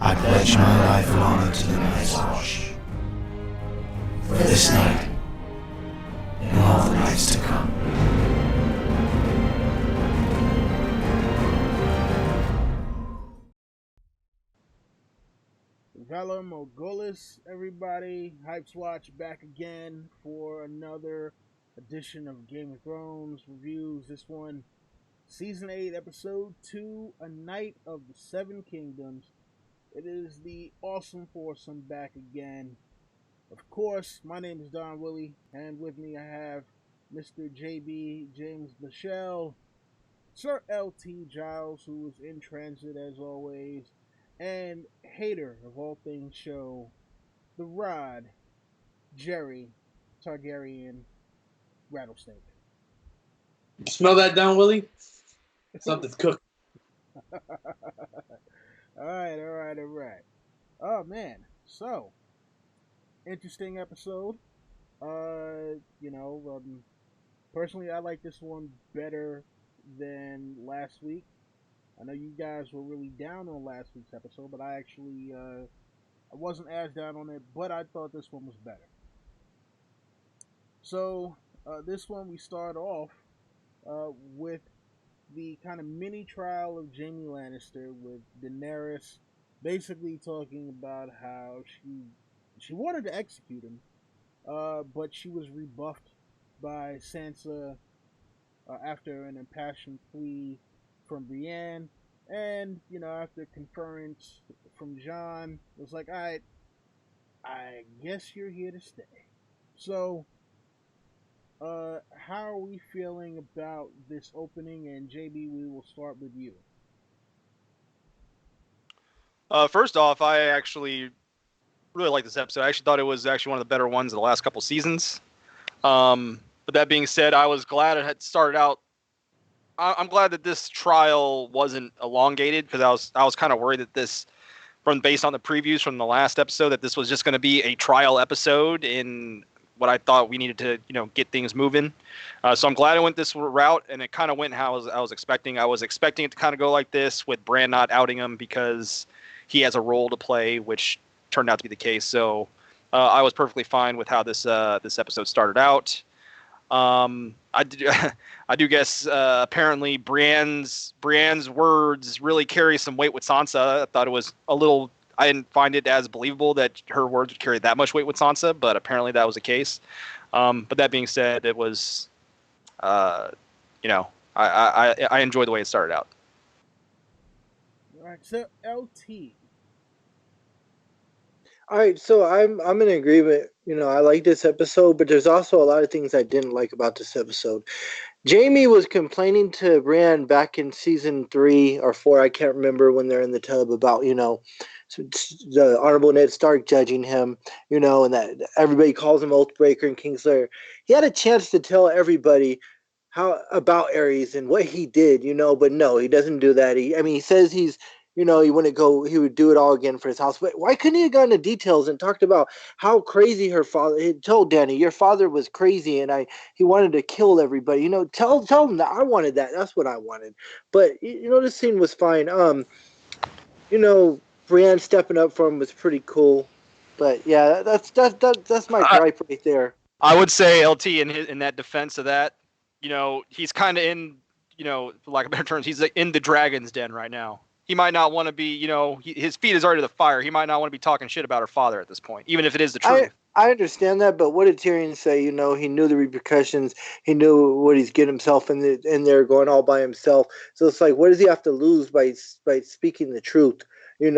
I pledge my life and honor to the Night's Watch. For this night, and all the nights to come. Valor Mogolis, everybody. Hypes Watch back again for another edition of Game of Thrones reviews. This one, Season 8, Episode 2, A Night of the Seven Kingdoms. It is the Awesome Foursome back again. Of course, my name is Don Willie, and with me I have Mr. JB, James Michelle, Sir LT Giles, who is in transit as always, and hater of all things show, the Rod, Jerry Targaryen Rattlesnake. Smell that down, Willie? Something's cooking. Alright. Oh man, so interesting episode. Personally I like this one better than last week. I know you guys were really down on last week's episode, but I actually I wasn't as down on it, but I thought this one was better. So this one we start off with the kind of mini trial of Jaime Lannister, with Daenerys basically talking about how she wanted to execute him, but she was rebuffed by Sansa after an impassioned plea from Brienne, and after conference from Jon, it was like, all right, I guess you're here to stay. So, how are we feeling about this opening? And JB, we will start with you. First off, I actually really like this episode. I actually thought it was actually one of the better ones of the last couple seasons. But that being said, I was glad it had started out. I'm glad that this trial wasn't elongated, because I was kind of worried that this, based on the previews from the last episode, that this was just going to be a trial episode in what I thought we needed to get things moving. So I'm glad it went this route, and it kind of went how I was expecting. I was expecting it to kind of go like this, with Bran not outing him because he has a role to play, which turned out to be the case. So I was perfectly fine with how this episode started out. I do guess apparently Brienne's words really carry some weight with Sansa. I thought it was a little. I didn't find it as believable that her words would carry that much weight with Sansa, but apparently that was the case. But that being said, it was, I enjoyed the way it started out. All right, so LT. All right, so I'm in agreement. I like this episode, but there's also a lot of things I didn't like about this episode. Jaime was complaining to Bran back in season 3 or 4, I can't remember, when they're in the tub, about the Honorable Ned Stark judging him, and that everybody calls him Oathbreaker and Kingslayer. He had a chance to tell everybody how about Aerys and what he did, but no, he doesn't do that. He says he wouldn't go, he would do it all again for his house. But why couldn't he have gone into details and talked about how crazy her father, he told Dany, your father was crazy and he wanted to kill everybody. Tell him that I wanted that. That's what I wanted. But, this scene was fine. Brienne stepping up for him was pretty cool. But yeah, that's my gripe right there. I would say LT in that defense of that, he's kind of in, for lack of better terms, he's in the dragon's den right now. He might not want to be, his feet is already to the fire. He might not want to be talking shit about her father at this point, even if it is the truth. I understand that, but what did Tyrion say? He knew the repercussions. He knew what he's getting himself in there, going all by himself. So it's like, what does he have to lose by speaking the truth? And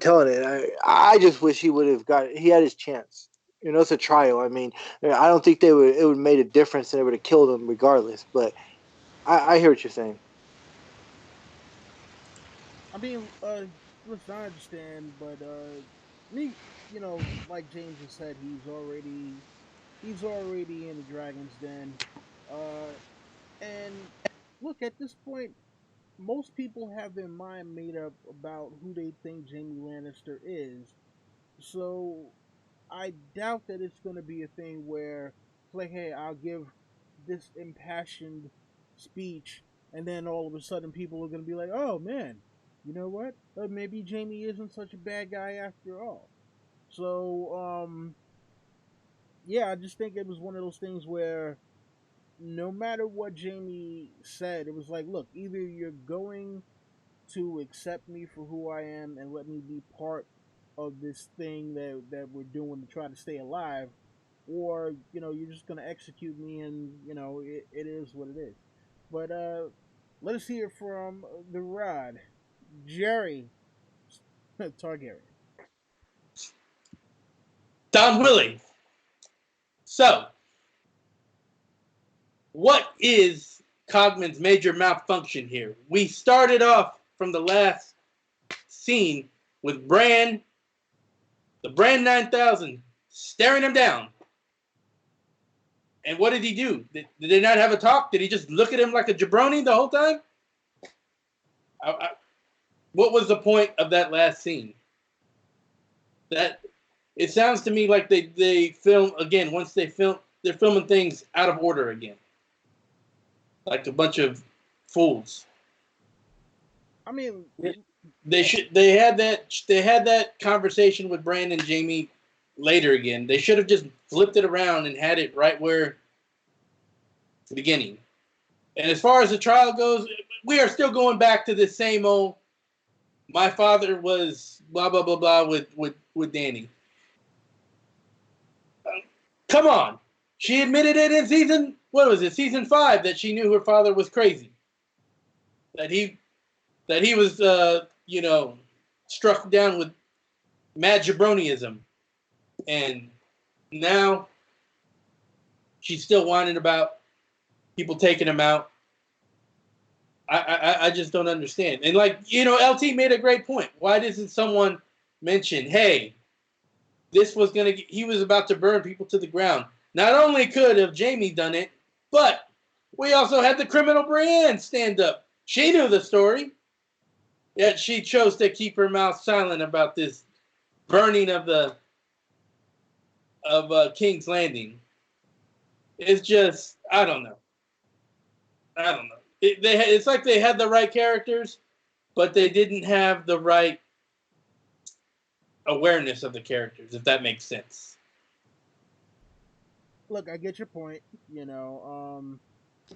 telling it. I just wish he would have he had his chance. It's a trial. I don't think it would have made a difference, and it would have killed him regardless. But I hear what you're saying. Listen, I understand, but me, like James has said, he's already in the Dragon's Den, and look, at this point, most people have their mind made up about who they think Jaime Lannister is, so I doubt that it's going to be a thing where, like, hey, I'll give this impassioned speech, and then all of a sudden people are going to be like, oh man, you know what? Maybe Jaime isn't such a bad guy after all. So, yeah, I just think it was one of those things where no matter what Jaime said, it was like, look, either you're going to accept me for who I am and let me be part of this thing that we're doing to try to stay alive, or you're just gonna execute me, and it is what it is. But let us hear from the Rod, Jerry Targaryen. Don Willie. So, what is Cogman's major malfunction here? We started off from the last scene with Bran, the Bran 9000, staring him down. And what did he do? Did they not have a talk? Did he just look at him like a jabroni the whole time? What was the point of that last scene? That it sounds to me like they film again. Once they're filming things out of order again, like a bunch of fools. I mean, They had that conversation with Bran and Jaime later again. They should have just flipped it around and had it right where the beginning. And as far as the trial goes, we are still going back to the same old. My father was blah blah blah blah with Dany. Come on, she admitted it in season 5 that she knew her father was crazy. That he was struck down with mad jabroniism, and now she's still whining about people taking him out. I just don't understand. And LT made a great point. Why doesn't someone mention, hey, he was about to burn people to the ground. Not only could have Jaime done it, but we also had the criminal Brienne stand up. She knew the story, yet she chose to keep her mouth silent about this burning of King's Landing. It's just, I don't know. It's like they had the right characters, but they didn't have the right awareness of the characters, if that makes sense. look, I get your point.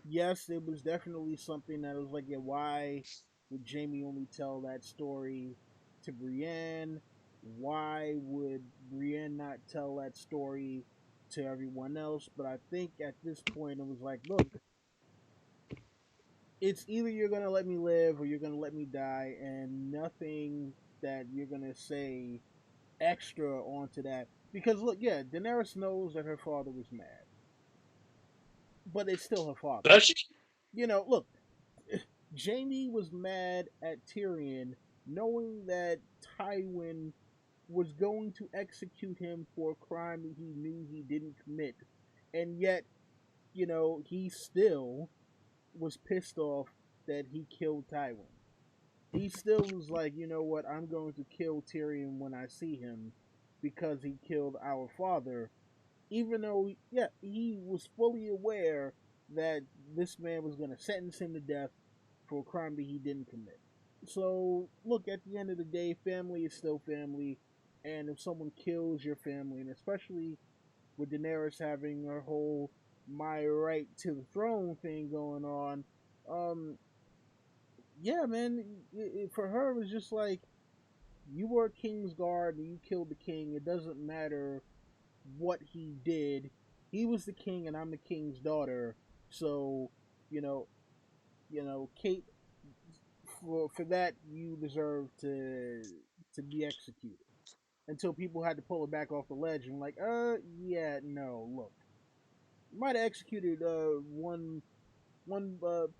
Yes, it was definitely something that was like, yeah, why would Jaime only tell that story to Brienne? Why would Brienne not tell that story to everyone else? But I think at this point it was like, look, it's either you're gonna let me live or you're gonna let me die, and nothing that you're gonna say extra onto that. Because look, yeah, Daenerys knows that her father was mad, but it's still her father. Does she? Look, Jaime was mad at Tyrion, knowing that Tywin was going to execute him for a crime that he knew he didn't commit, and yet, he still was pissed off that he killed Tywin. He still was like, you know what, I'm going to kill Tyrion when I see him because he killed our father, even though, yeah, he was fully aware that this man was going to sentence him to death for a crime that he didn't commit. So, look, at the end of the day, family is still family, and if someone kills your family, and especially with Daenerys having her whole "my right to the throne" thing going on, yeah, man, for her it was just like, you were a king's guard and you killed the king. It doesn't matter what he did. He was the king, and I'm the king's daughter. So, you know, Kate, for that you deserve to be executed. Until people had to pull her back off the ledge and like, yeah, no, look, you might have executed one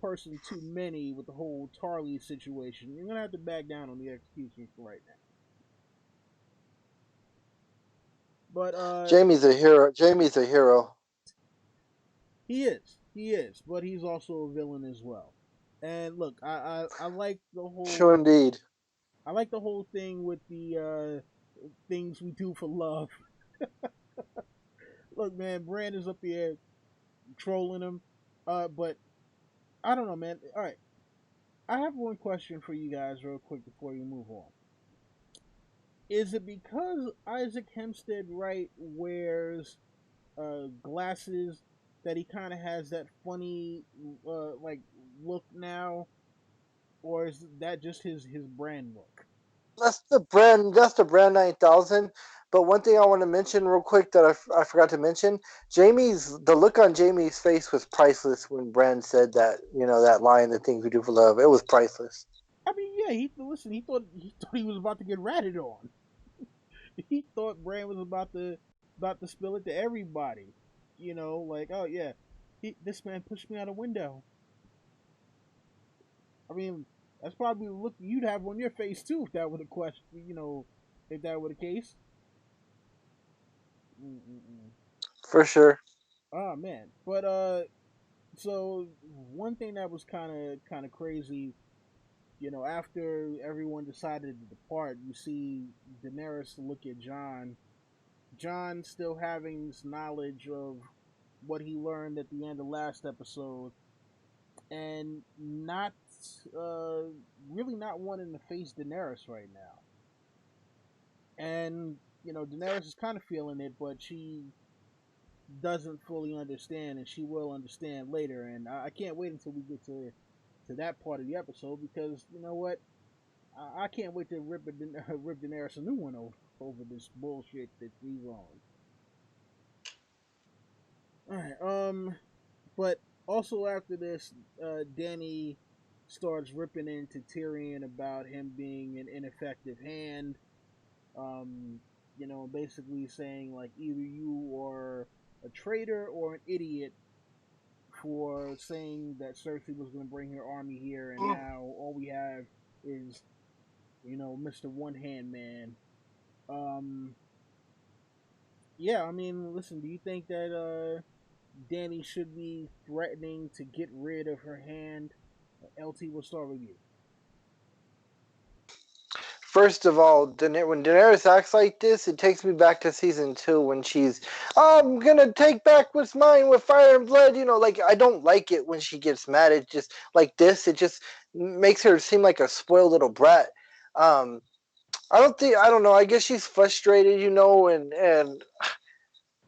person too many with the whole Tarly situation. You're gonna have to back down on the execution for right now. But Jamie's a hero. Jamie's a hero. he is, but he's also a villain as well. And look, I like the Sure, whole indeed. thing with the things we do for love. Look, man, Brand is up there trolling him, but I don't know, man. All right, I have one question for you guys, real quick, before you move on. Is it because Isaac Hempstead Wright wears glasses that he kind of has that funny like look now, or is that just his brand look? That's the brand 9000. But one thing I want to mention real quick that I forgot to mention, the look on Jamie's face was priceless when Brand said that, that line, "The things we do for love." It was priceless. I mean, yeah, he thought he was about to get ratted on. He thought Bran was about to spill it to everybody. Like, oh yeah, this man pushed me out a window. I mean, that's probably the look you'd have on your face too if that were the question. If that were the case. Mm-mm-mm. For sure. Oh man, but so one thing that was kind of crazy, after everyone decided to depart, you see Daenerys look at Jon. Jon still having this knowledge of what he learned at the end of last episode, and not uh really not wanting to face Daenerys right now. And Daenerys is kind of feeling it, but she doesn't fully understand, and she will understand later. And I can't wait until we get to that part of the episode, because you know what, I can't wait to rip Daenerys a new one over this bullshit that she's on. All right, but also after this, Dany starts ripping into Tyrion about him being an ineffective hand. Um, basically saying like either you are a traitor or an idiot for saying that Cersei was going to bring her army here, and now all we have is Mr. One Hand Man. Um, yeah, I mean, listen, do you think that Dany should be threatening to get rid of her hand? LT, will start with you. First of all, when Daenerys acts like this, it takes me back to season 2 when she's, "I'm gonna take back what's mine with fire and blood." Like, I don't like it when she gets mad. It just like this. It just makes her seem like a spoiled little brat. Um, I don't know. I guess she's frustrated, and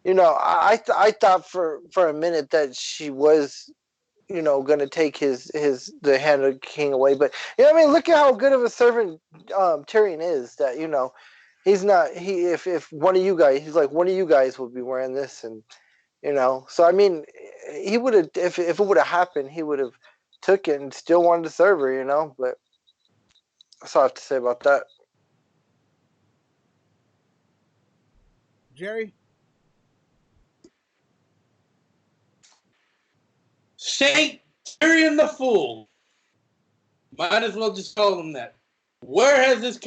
I thought for a minute that she was, going to take the hand of the king away. But I mean, look at how good of a servant Tyrion is. That he's not if one of you guys, he's like, one of you guys will be wearing this, and So I mean, he would have, if it would have happened, he would have took it and still wanted to serve her. But that's all I have to say about that. Jerry? Saint Tyrion the Fool. Might as well just call him that. Where has this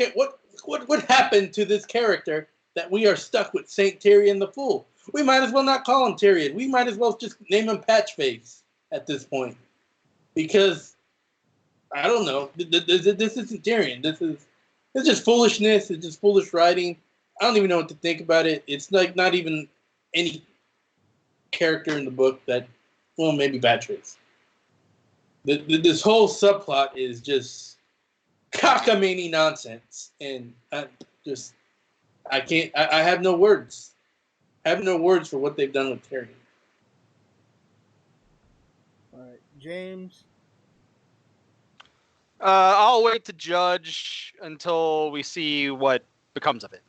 what happened to this character that we are stuck with Saint Tyrion the Fool? We might as well not call him Tyrion. We might as well just name him Patchface at this point, because I don't know. This isn't Tyrion. It's just foolishness. It's just foolish writing. I don't even know what to think about it. It's like not even any character in the book that, well, maybe Patchface. This whole subplot is just cockamamie nonsense, and I can't. I have no words. I have no words for what they've done with Tyrion. All right, James. I'll wait to judge until we see what becomes of it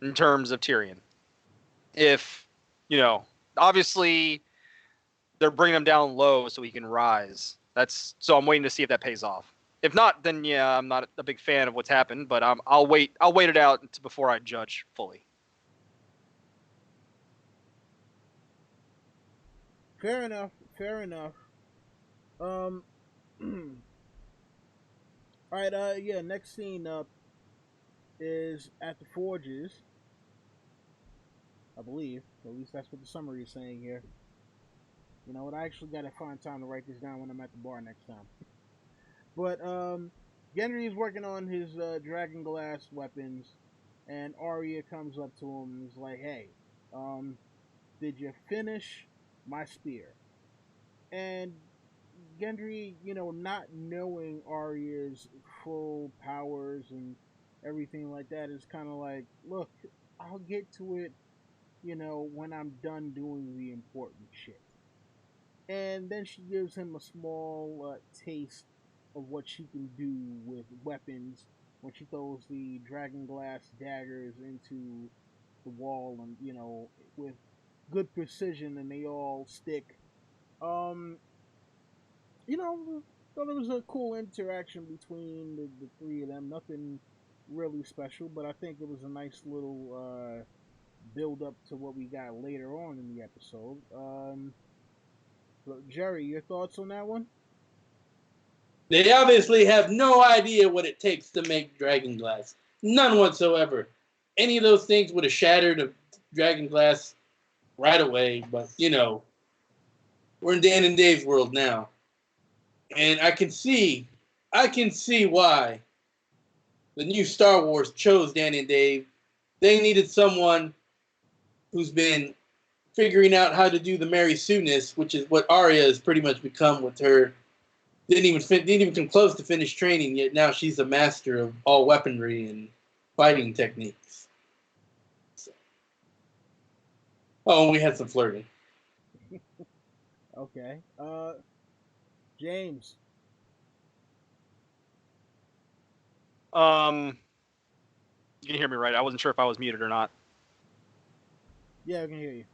in terms of Tyrion. If, obviously they're bringing him down low so he can rise. So I'm waiting to see if that pays off. If not, then yeah, I'm not a big fan of what's happened, but I'll wait it out before I judge fully. Fair enough. Fair enough. Um. All right. Yeah. Next scene up is at the forges, I believe. At least that's what the summary is saying here. You know what? I actually got to find time to write this down when I'm at the bar next time. But Gendry is working on his dragon glass weapons, and Arya comes up to him and is like, "Hey, did you finish my spear?" And Gendry, not knowing Arya's full powers and everything like that is kind of like, look, I'll get to it, when I'm done doing the important shit. And then she gives him a small taste of what she can do with weapons when she throws the dragon glass daggers into the wall, and with good precision, and they all stick. Um, thought it was a cool interaction between the three of them. Nothing really special, but I think it was a nice little build up to what we got later on in the episode. So Jerry, your thoughts on that one? They obviously have no idea what it takes to make dragon glass. None whatsoever. Any of those things would have shattered a dragon glass right away, but we're in Dan and Dave's world now. And I can see why the new Star Wars chose Dan and Dave. They needed someone who's been figuring out how to do the Mary Sue-ness, which is what Arya has pretty much become with her. Didn't even come close to finish training yet. Now she's a master of all weaponry and fighting techniques. So. Oh, and we had some flirting. Okay. James. You can hear me right? I wasn't sure if I was muted or not. Yeah, I can hear you.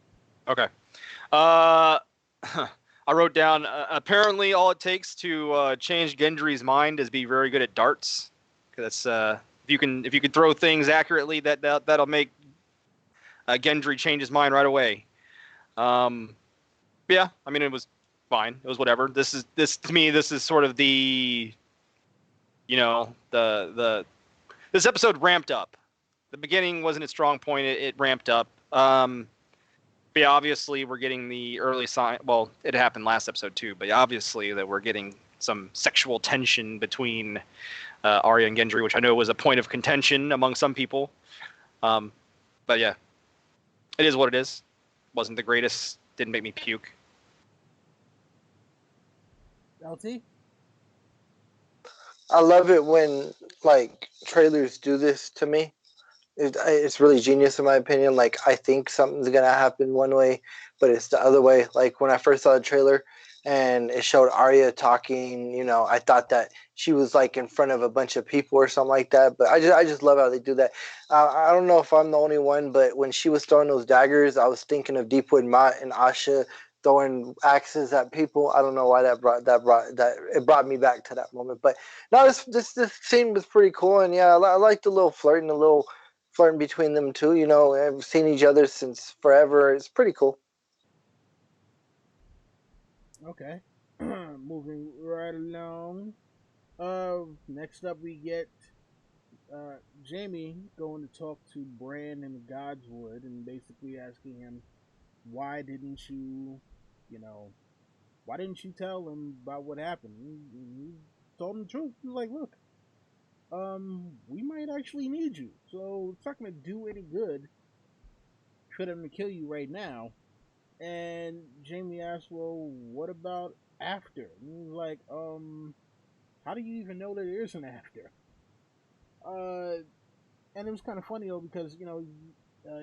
Okay. I wrote down. Apparently, all it takes to change Gendry's mind is be very good at darts. That's if you can throw things accurately, that'll make Gendry change his mind right away. Yeah, I mean it was fine. It was whatever. This to me. This is sort of the this episode ramped up. The beginning wasn't its strong point. It ramped up. But yeah, obviously we're getting the early sign. Well, it happened last episode too, but obviously that we're getting some sexual tension between Arya and Gendry, which I know was a point of contention among some people. But yeah, it is what it is. Wasn't the greatest. Didn't make me puke. LT? I love it when like trailers do this to me. It's really genius in my opinion. Like I think something's gonna happen one way, but it's the other way. Like when I first saw the trailer and it showed Arya talking, I thought that she was like in front of a bunch of people or something like that. But I just love how they do that. I don't know if I'm the only one, but when she was throwing those daggers, I was thinking of Deepwood Mott and Asha throwing axes at people. I don't know why it brought me back to that moment. But no, this scene was pretty cool, and yeah, I like the little flirting, the little flirting between them two. Have seen each other since forever. It's pretty cool. Okay. Moving right along. Next up we get Jaime going to talk to Bran in Godswood and basically asking him, why didn't you, you know, why didn't you tell him about what happened? He told him the truth. He was like, look, we might actually need you, so it's not gonna do any good for them to kill you right now. And Jaime asked, well, what about after? And he was like, how do you even know that there is an after? And it was kind of funny though because uh,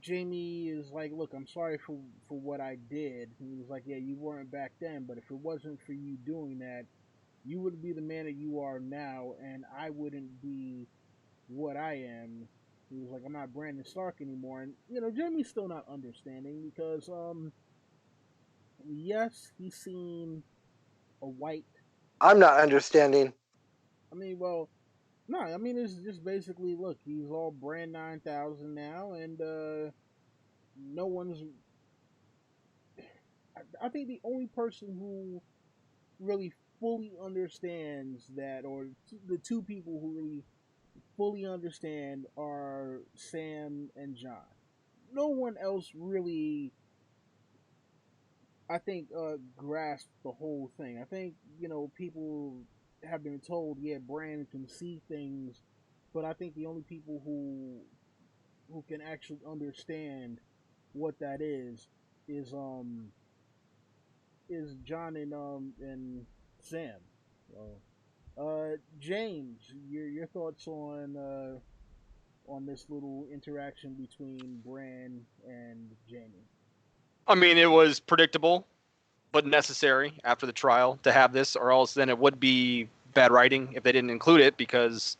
Jaime is like, look, I'm sorry for what I did. And he was like, yeah, you weren't back then, but if it wasn't for you doing that, you would be the man that you are now, and I wouldn't be what I am. He was like, I'm not Brandon Stark anymore, and Jamie's still not understanding because yes, he's seen a white. I'm not understanding. I mean, well, no, I mean it's just basically look, he's all Brand 9000 now, and no one's. I think the only person who really fully understands that, or the two people who really fully understand, are Sam and John. No one else really, I think, grasped the whole thing. I think people have been told, yeah, Bran can see things, but I think the only people who can actually understand what that is is John and Sam. So, James, your thoughts on this little interaction between Bran and Jamie? I mean, it was predictable, but necessary after the trial to have this, or else then it would be bad writing if they didn't include it, because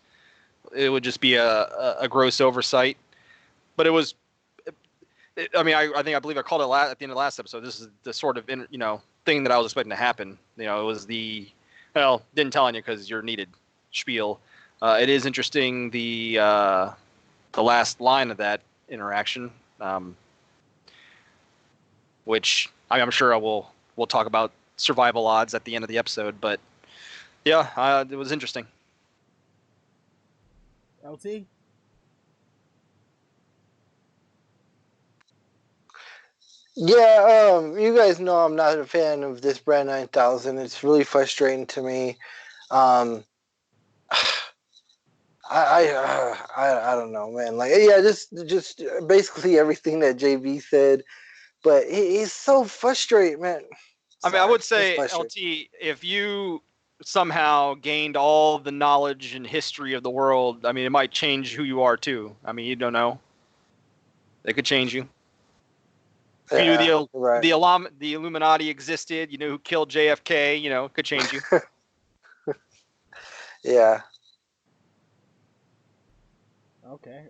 it would just be a gross oversight. But it was, I mean, I believe I called it at the end of the last episode. This is the sort of thing that I was expecting to happen. It was didn't tell you because you're needed spiel. It is interesting the last line of that interaction, which I'm sure we'll talk about survival odds at the end of the episode. But yeah, it was interesting. LT? Yeah, you guys know I'm not a fan of this Brand 9000. It's really frustrating to me. Um, I don't know, man. Like, yeah, just basically everything that JB said, but he's so frustrated, man. I mean, I would say, Just LT, if you somehow gained all the knowledge and history of the world, I mean, it might change who you are too. I mean, you don't know. They could change you. If you knew right. the Illuminati existed, you know who killed JFK, it could change you. Yeah. Okay.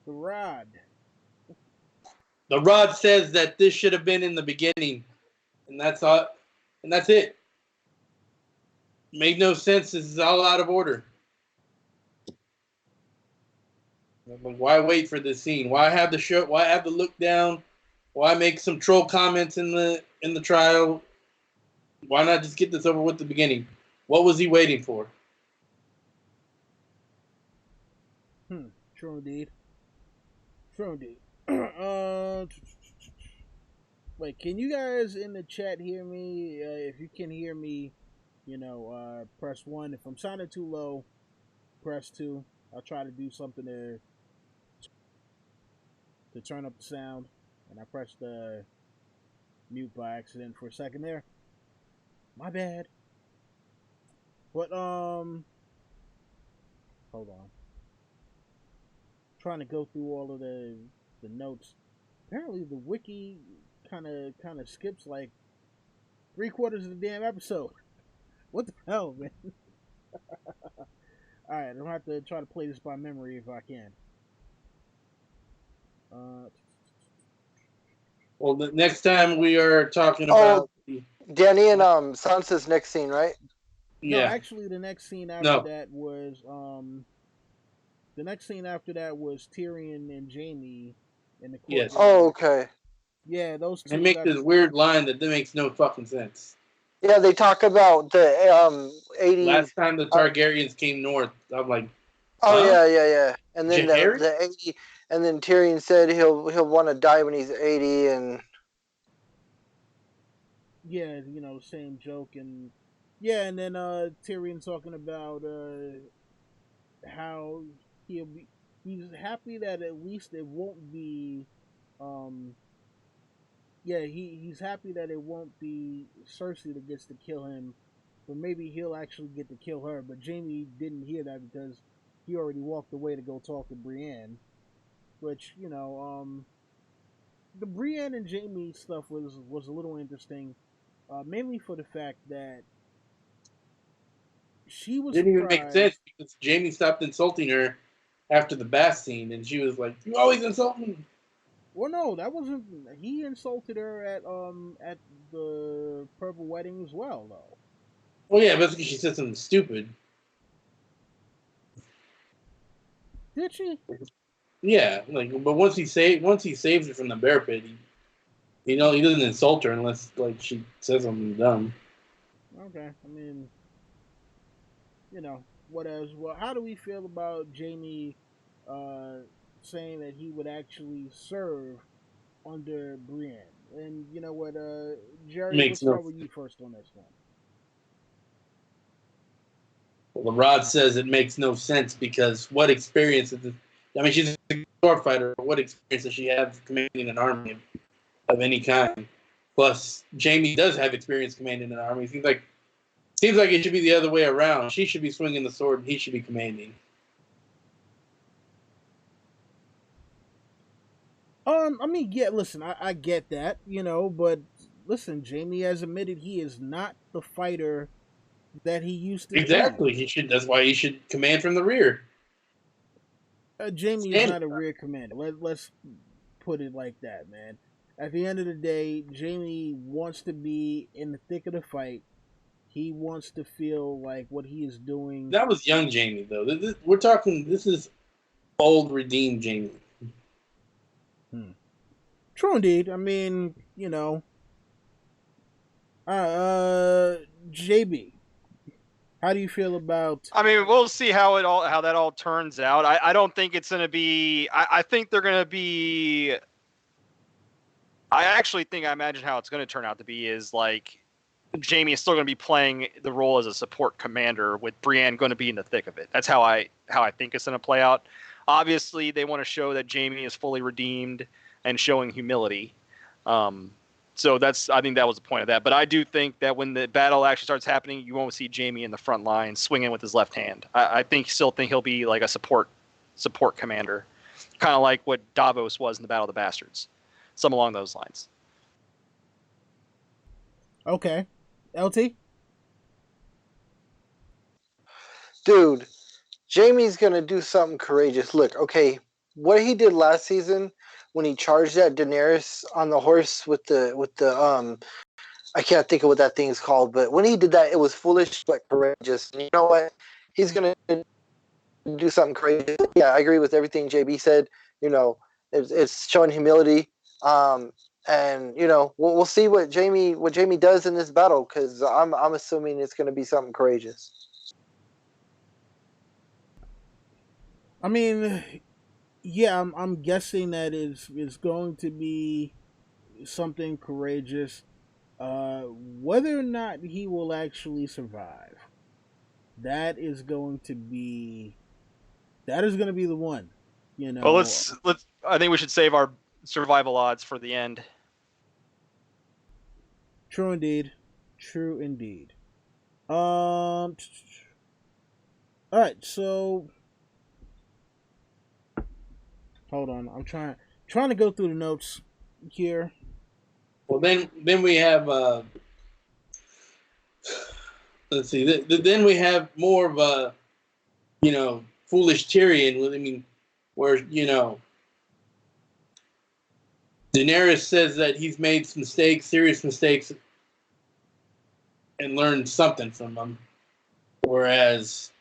The Rod. The Rod says that this should have been in the beginning, and that's all, and that's it. Made no sense. This is all out of order. Why wait for this scene? Why have the show? Why have the look down? Why make some troll comments in the trial? Why not just get this over with at the beginning? What was he waiting for? True indeed. Wait, can you guys in the chat hear me? If you can hear me, press 1. If I'm sounding too low, press 2. I'll try to do something to turn up the sound. And I pressed the mute by accident for a second there. My bad. But hold on. Trying to go through all of the notes. Apparently the wiki kind of skips like 3/4 of the damn episode. What the hell, man? Alright, I'm gonna have to try to play this by memory if I can. Well, the next time we are talking about Danny and Sansa's next scene, right? Yeah. No, actually the next scene after that was Tyrion and Jaime in the courtyard. Yes. Oh, okay. Yeah, those two. They make this weird line that makes no fucking sense. Yeah, they talk about the 80. Last time the Targaryens came north, I'm like, oh yeah. And then Jaehaerys? the 80, and then Tyrion said he'll want to die when he's 80, and yeah, same joke, and yeah, and then Tyrion talking about how he's happy that at least it won't be he's happy that it won't be Cersei that gets to kill him, but maybe he'll actually get to kill her. But Jaime didn't hear that because he already walked away to go talk to Brienne, which the Brienne and Jaime stuff was a little interesting, mainly for the fact that she was didn't even make sense because Jaime stopped insulting her after the bath scene, and she was like, "You always insult me." Well, no, that wasn't. He insulted her at the Purple Wedding as well, though. Well, yeah, basically she said something stupid. Did she? Yeah, but once he saves her from the bear pit, he doesn't insult her unless she says something dumb. Okay, I mean, what else? Well, how do we feel about Jaime saying that he would actually serve under Brienne? And you know what, Jerry, let's start with you first on this one. Well, the Rod says it makes no sense because what experience she's a war fighter. What experience does she have commanding an army of any kind? Plus, Jaime does have experience commanding an army. Seems like it should be the other way around. She should be swinging the sword, and he should be commanding. I mean, yeah, listen, I get that, but listen, Jaime has admitted he is not the fighter that he used to Exactly. be. That's why he should command from the rear. Jaime is not a rear commander. Let's put it like that, man. At the end of the day, Jaime wants to be in the thick of the fight. He wants to feel like what he is doing. That was young Jaime, though. We're talking. This is old, redeemed Jaime. True indeed. I mean, JB, how do you feel about? I mean, we'll see how that all turns out. I don't think it's going to be. I think they're going to be. I imagine how it's going to turn out to be is like Jaime is still going to be playing the role as a support commander with Brienne going to be in the thick of it. That's how I think it's going to play out. Obviously, they want to show that Jaime is fully redeemed and showing humility. So I think that was the point of that. But I do think that when the battle actually starts happening, you won't see Jaime in the front line swinging with his left hand. I still think he'll be like a support commander, kind of like what Davos was in the Battle of the Bastards, some along those lines. Okay, LT. Dude, Jaime's gonna do something courageous. Look, okay, what he did last season when he charged at Daenerys on the horse with the I can't think of what that thing is called, but when he did that, it was foolish but courageous. And you know what? He's gonna do something courageous. Yeah, I agree with everything JB said. It's showing humility. And we'll see what Jaime does in this battle, because I'm assuming it's going to be something courageous. I mean, yeah, I'm guessing that it's going to be something courageous. Whether or not he will actually survive, that is going to be the one. Well, let's. I think we should save our survival odds for the end. True indeed. All right, so hold on. I'm trying to go through the notes here. Well, then we have let's see. Then we have more of a foolish Tyrion. I mean, where Daenerys says that he's made mistakes, serious mistakes, and learned something from them. Whereas,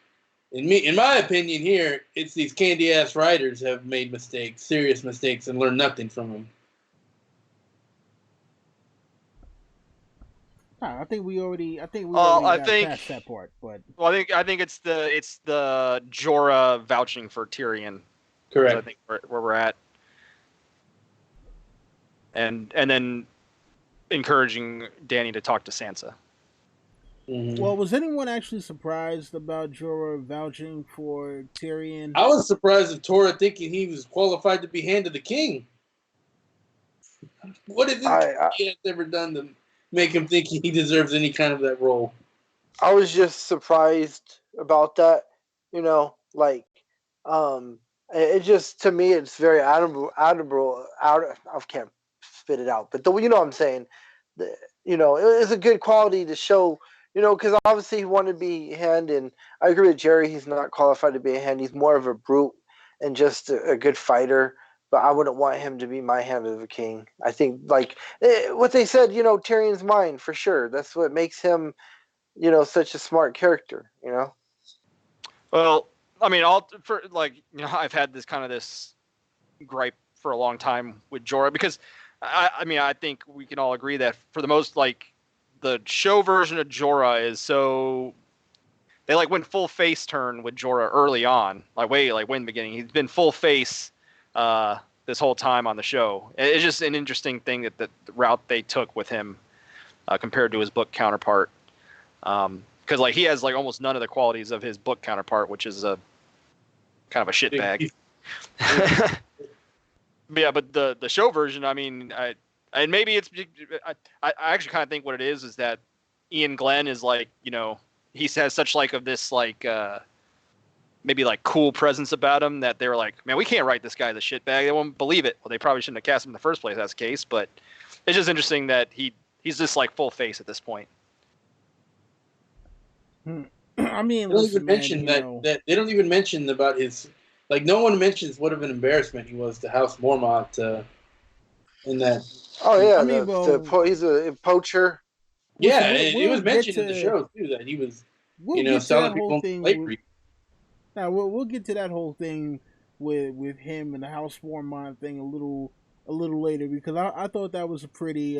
in my opinion, here it's these candy ass writers have made mistakes, serious mistakes, and learned nothing from them. I think we already got past that part, but I think it's the Jorah vouching for Tyrion. Correct. I think where we're at. And then encouraging Dany to talk to Sansa. Mm-hmm. Well, was anyone actually surprised about Jorah vouching for Tyrion? I was surprised of Jorah thinking he was qualified to be Hand of the King. What if he has ever done to make him think he deserves any kind of that role? I was just surprised about that. It just, to me, it's very admirable. I can't spit it out, but what I'm saying. It's a good quality to show. Because obviously he wanted to be Hand, and I agree with Jerry. He's not qualified to be a Hand. He's more of a brute and just a good fighter. But I wouldn't want him to be my Hand of the King. I think, what they said, Tyrion's mine for sure. That's what makes him, such a smart character. Well, I mean, I've had this gripe for a long time with Jorah, because I think we can all agree that for the most, the show version of Jorah is so they went full face turn with Jorah early on, way in the beginning. He's been full face this whole time on the show. It's just an interesting thing that the route they took with him compared to his book counterpart. Because he has almost none of the qualities of his book counterpart, which is a kind of a shitbag. Yeah, but the show version, I mean, And maybe it's I actually kind of think what it is that Ian Glenn is like, he has such like of this like maybe like cool presence about him that they were like, man, we can't write this guy the shitbag. They won't believe it. Well, they probably shouldn't have cast him in the first place. That's the case, but it's just interesting that he's just like full face at this point. I mean, they don't even mention that they don't even mention about his, like, no one mentions what of an embarrassment he was to House Mormont in that. Oh yeah, I mean, he's a poacher. Yeah, and it was mentioned in the show too that he was, selling people into slavery. Now we'll get to that whole thing with him and the House Mormont thing a little later, because I thought that was a pretty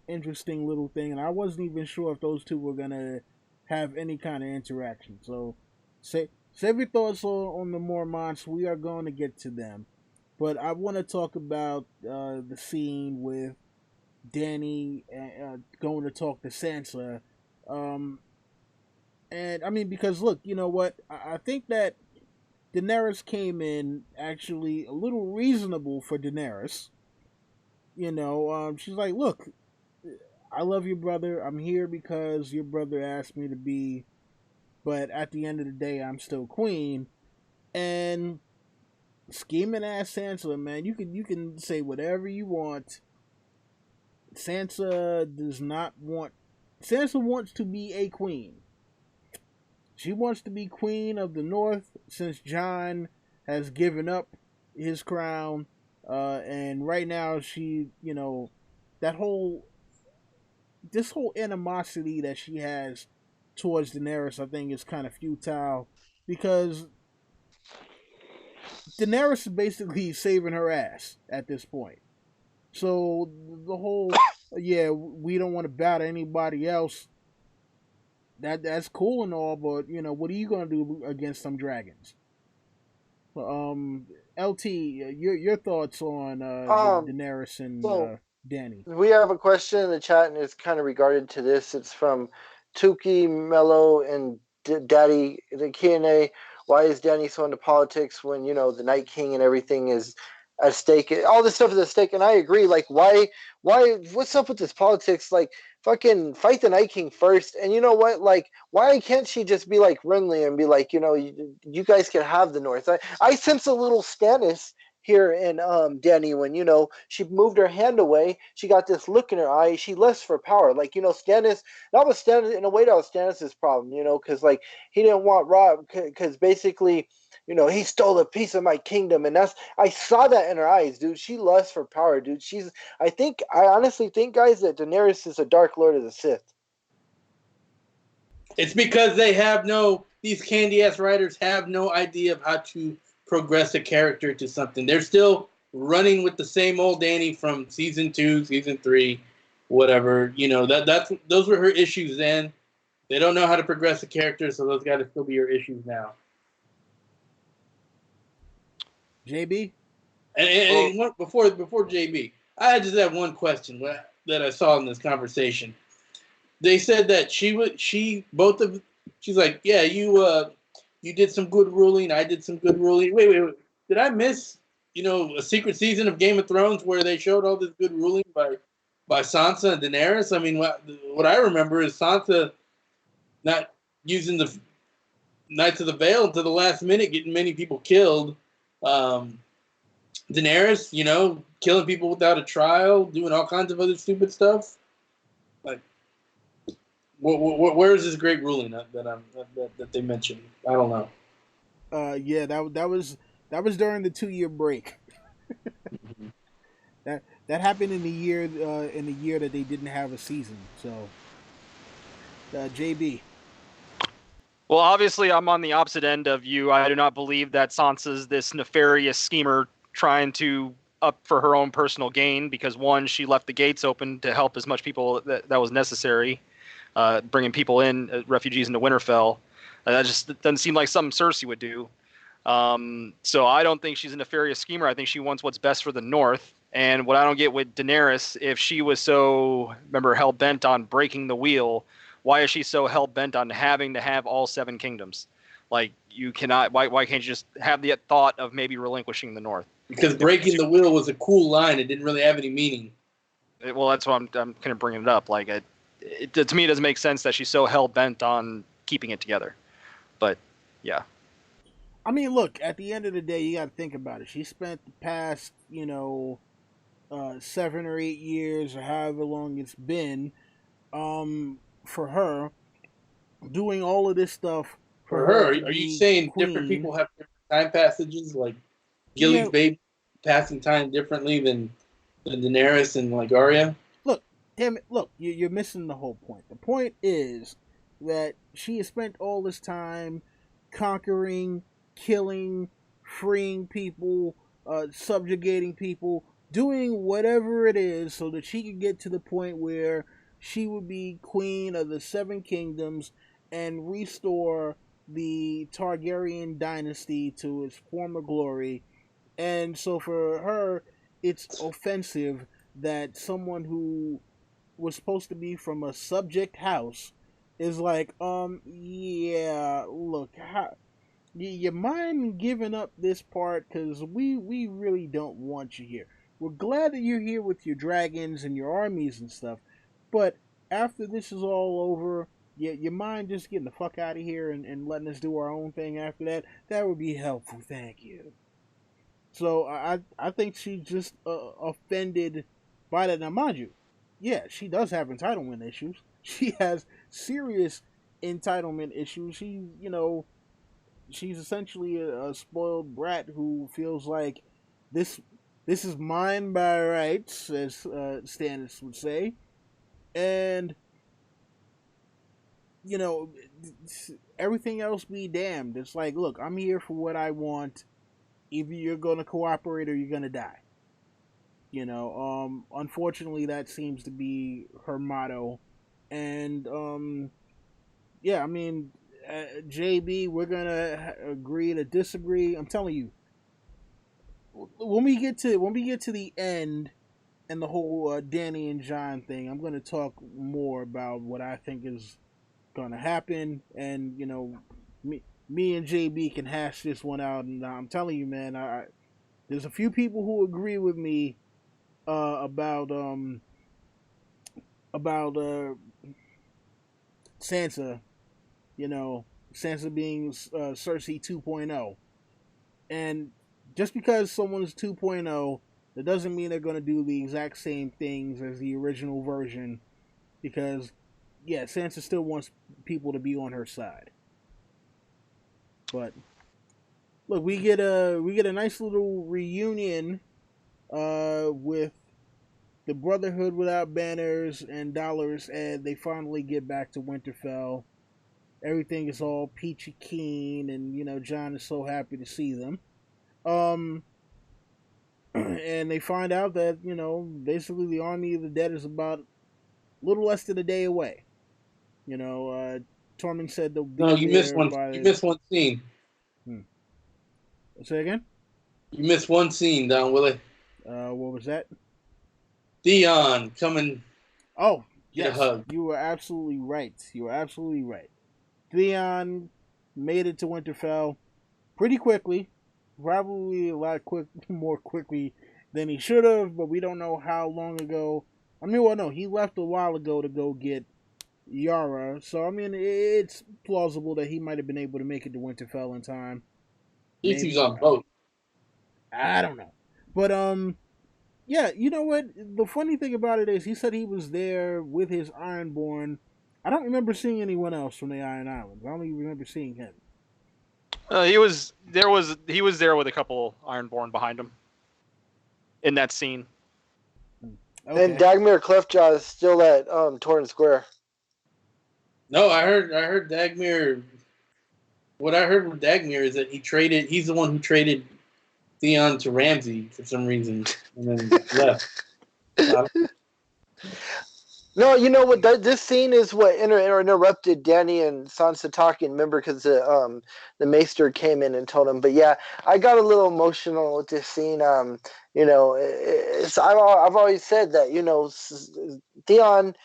interesting little thing, and I wasn't even sure if those two were gonna have any kind of interaction. So save your thoughts on the Mormonts. We are going to get to them, but I want to talk about the scene with Dany going to talk to Sansa. And I mean, because look, you know what? I think that Daenerys came in actually a little reasonable for Daenerys. She's like, look, I love your brother. I'm here because your brother asked me to be, but at the end of the day, I'm still queen. And scheming ass Sansa, man, you can say whatever you want. Sansa wants to be a queen. She wants to be queen of the North since Jon has given up his crown. And right now she, this whole animosity that she has towards Daenerys, I think is kind of futile, because Daenerys is basically saving her ass at this point. So the whole, we don't want to bow to anybody else. That's cool and all, but what are you gonna do against some dragons? LT, your thoughts on Daenerys and Dany? We have a question in the chat, and it's kind of regarded to this. It's from Tuki, Mello, and Daddy the Q&A. Why is Dany so into politics when the Night King and everything is at stake? All this stuff is at stake, and I agree. Like, why? What's up with this politics? Like, fucking fight the Night King first. And you know what? Like, why can't she just be like Renly and be like, you guys can have the North? I sense a little Stannis here in Dany when she moved her hand away. She got this look in her eye. She lusts for power. Like, Stannis. That was Stannis in a way. That was Stannis's problem. Because like he didn't want Rob, because basically, he stole a piece of my kingdom, and I saw that in her eyes, dude. She lusts for power, dude. I honestly think, guys, that Daenerys is a Dark Lord of the Sith. It's because these candy-ass writers have no idea of how to progress a character to something. They're still running with the same old Dany from season 2, season 3, whatever. Those were her issues then. They don't know how to progress a character, so those got to still be her issues now. JB? And before JB, I just have one question that I saw in this conversation. They said that she's like, yeah, you did some good ruling, I did some good ruling. Wait, did I miss a secret season of Game of Thrones where they showed all this good ruling by Sansa and Daenerys? I mean, what I remember is Sansa not using the Knights of the Vale to the last minute, getting many people killed. Daenerys, killing people without a trial, doing all kinds of other stupid stuff. Like, where is this great ruling that they mentioned? I don't know. Yeah, that was during the 2-year break. That happened in the year that they didn't have a season. So, JB. Well, obviously, I'm on the opposite end of you. I do not believe that Sansa's this nefarious schemer trying to up for her own personal gain, because one, she left the gates open to help as much people that was necessary, bringing people in, refugees into Winterfell. That just doesn't seem like something Cersei would do. So I don't think she's a nefarious schemer. I think she wants what's best for the North. And what I don't get with Daenerys, if she was so, hell-bent on breaking the wheel, why is she so hell-bent on having to have all 7 kingdoms? Like, you cannot. Why can't you just have the thought of maybe relinquishing the North? Because breaking the will was a cool line. It didn't really have any meaning. Well, that's why I'm kind of bringing it up. Like, to me, it doesn't make sense that she's so hell bent on keeping it together. But yeah. I mean, look, at the end of the day, you got to think about it. She spent the past, 7 or 8 years, or however long it's been, for her, doing all of this stuff For her, to are you be saying queen. different people have different time passages? Like Gilly's Yeah. baby passing time differently than Daenerys and like Arya? Look, damn it, look, you're missing the whole point. The point is that she has spent all this time conquering, killing, freeing people, subjugating people, doing whatever it is so that she could get to the point where she would be queen of the Seven Kingdoms and restore the Targaryen dynasty to its former glory. And so for her, it's offensive that someone who was supposed to be from a subject house is like, yeah, look, you mind giving up this part? Because we really don't want you here. We're glad that you're here with your dragons and your armies and stuff, but after this is all over, you mind just getting the fuck out of here and letting us do our own thing after that? That would be helpful, thank you. So I think she's just offended by that. Now, mind you, yeah, she does have entitlement issues. She has serious entitlement issues. She's essentially a spoiled brat who feels like this this is mine by rights, as Stannis would say, and you know everything else be damned. It's like, look, I'm here for what I want. Either you're going to cooperate or you're going to die. Unfortunately, that seems to be her motto. And yeah, I mean, JB, we're gonna agree to disagree. I'm telling you, when we get to the end and the whole Dany and Jon thing, I'm gonna talk more about what I think is gonna happen, and me and JB can hash this one out. And I'm telling you, man, there's a few people who agree with me about Sansa. Sansa being Cersei 2.0, and just because someone is 2.0, that doesn't mean they're going to do the exact same things as the original version. Because yeah, Sansa still wants people to be on her side. But look, we get a nice little reunion with the Brotherhood without banners and dollars, and they finally get back to Winterfell. Everything is all peachy keen, and Jon is so happy to see them. And they find out that basically the army of the dead is about a little less than a day away. Tormund said they'll be No, you missed there one. by. You missed one scene. Say again. You missed one scene, Don Willie. What was that? Theon coming. Oh, get a yes, hug. you were absolutely right. Theon made it to Winterfell pretty quickly, probably a lot more quickly than he should have, but we don't know how long ago. I mean, well, no, he left a while ago to go get Yara, so I mean, it's plausible that he might have been able to make it to Winterfell in time. At least he was on boat. I don't know, but yeah, you know what? The funny thing about it is, he said he was there with his Ironborn. I don't remember seeing anyone else from the Iron Islands. I don't even remember seeing him. He was there with a couple Ironborn behind him in that scene. Okay. And Dagmar Cliffjaw is still at Torrent Square. No, I heard Dagmar. What I heard from Dagmar is that he's the one who traded Theon to Ramsay for some reason, and then left. No, you know what? This scene is what interrupted Dany and Sansa talking. Remember, because the Maester came in and told him. But yeah, I got a little emotional with this scene. I've always said that Theon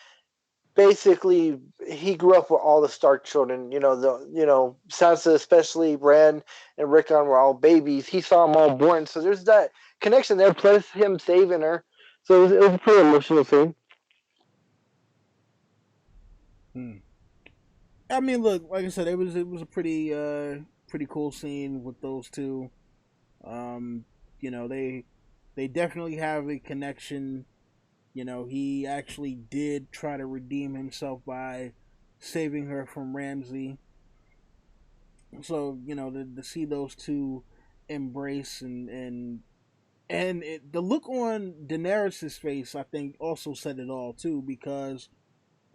basically he grew up with all the Stark children. Sansa, especially Bran and Rickon, were all babies. He saw them all born, so there's that connection there. Plus him saving her, so it was a pretty emotional scene. I mean, look, like I said, it was a pretty cool scene with those two. Um, they definitely have a connection. He actually did try to redeem himself by saving her from Ramsay. So to see those two embrace and the look on Daenerys's face, I think, also said it all too, because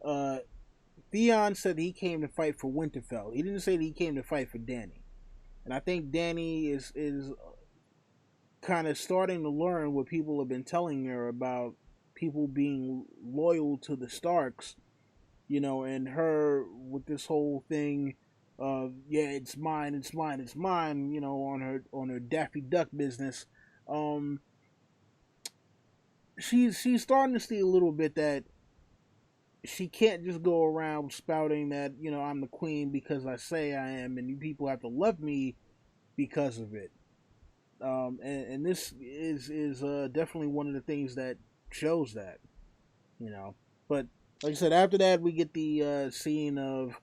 uh, Theon said he came to fight for Winterfell. He didn't say that he came to fight for Dany, and I think Dany is kind of starting to learn what people have been telling her about people being loyal to the Starks, and her with this whole thing of yeah, it's mine, it's mine, it's mine, on her Daffy Duck business. Um, she's starting to see a little bit that she can't just go around spouting that I'm the queen because I say I am, and you people have to love me because of it. And this is definitely one of the things that shows that, But like I said, after that we get the scene of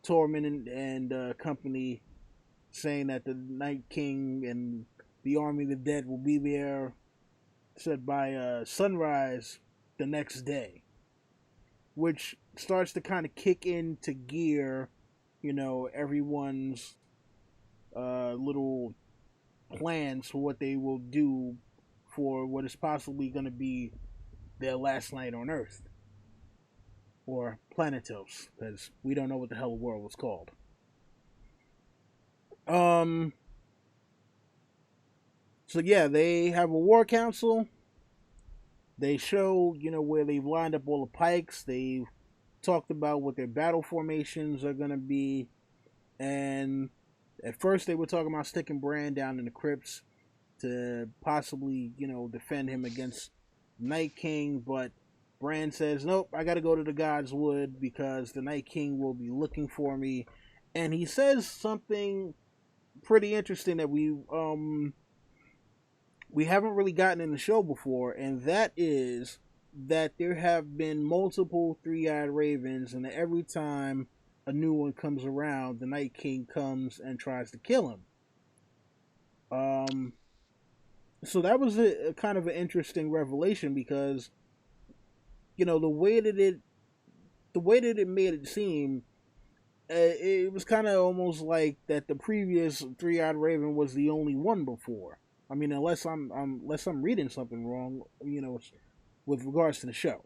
Tormund and company saying that the Night King and the army of the dead will be there, said by sunrise the next day, which starts to kind of kick into gear, everyone's little plans for what they will do for what is possibly going to be their last night on Earth, or Planetos, because we don't know what the hell the world was called. So yeah, they have a war council. They show, where they've lined up all the pikes. They've talked about what their battle formations are going to be. And at first they were talking about sticking Bran down in the crypts to possibly, defend him against Night King. But Bran says, nope, I got to go to the God's Wood because the Night King will be looking for me. And he says something pretty interesting that we haven't really gotten in the show before, and that is that there have been multiple three-eyed ravens, and every time a new one comes around, the Night King comes and tries to kill him. So that was a kind of an interesting revelation, because the way that it made it seem, it was kind of almost like that the previous three-eyed raven was the only one before. I mean, unless I'm reading something wrong, with regards to the show.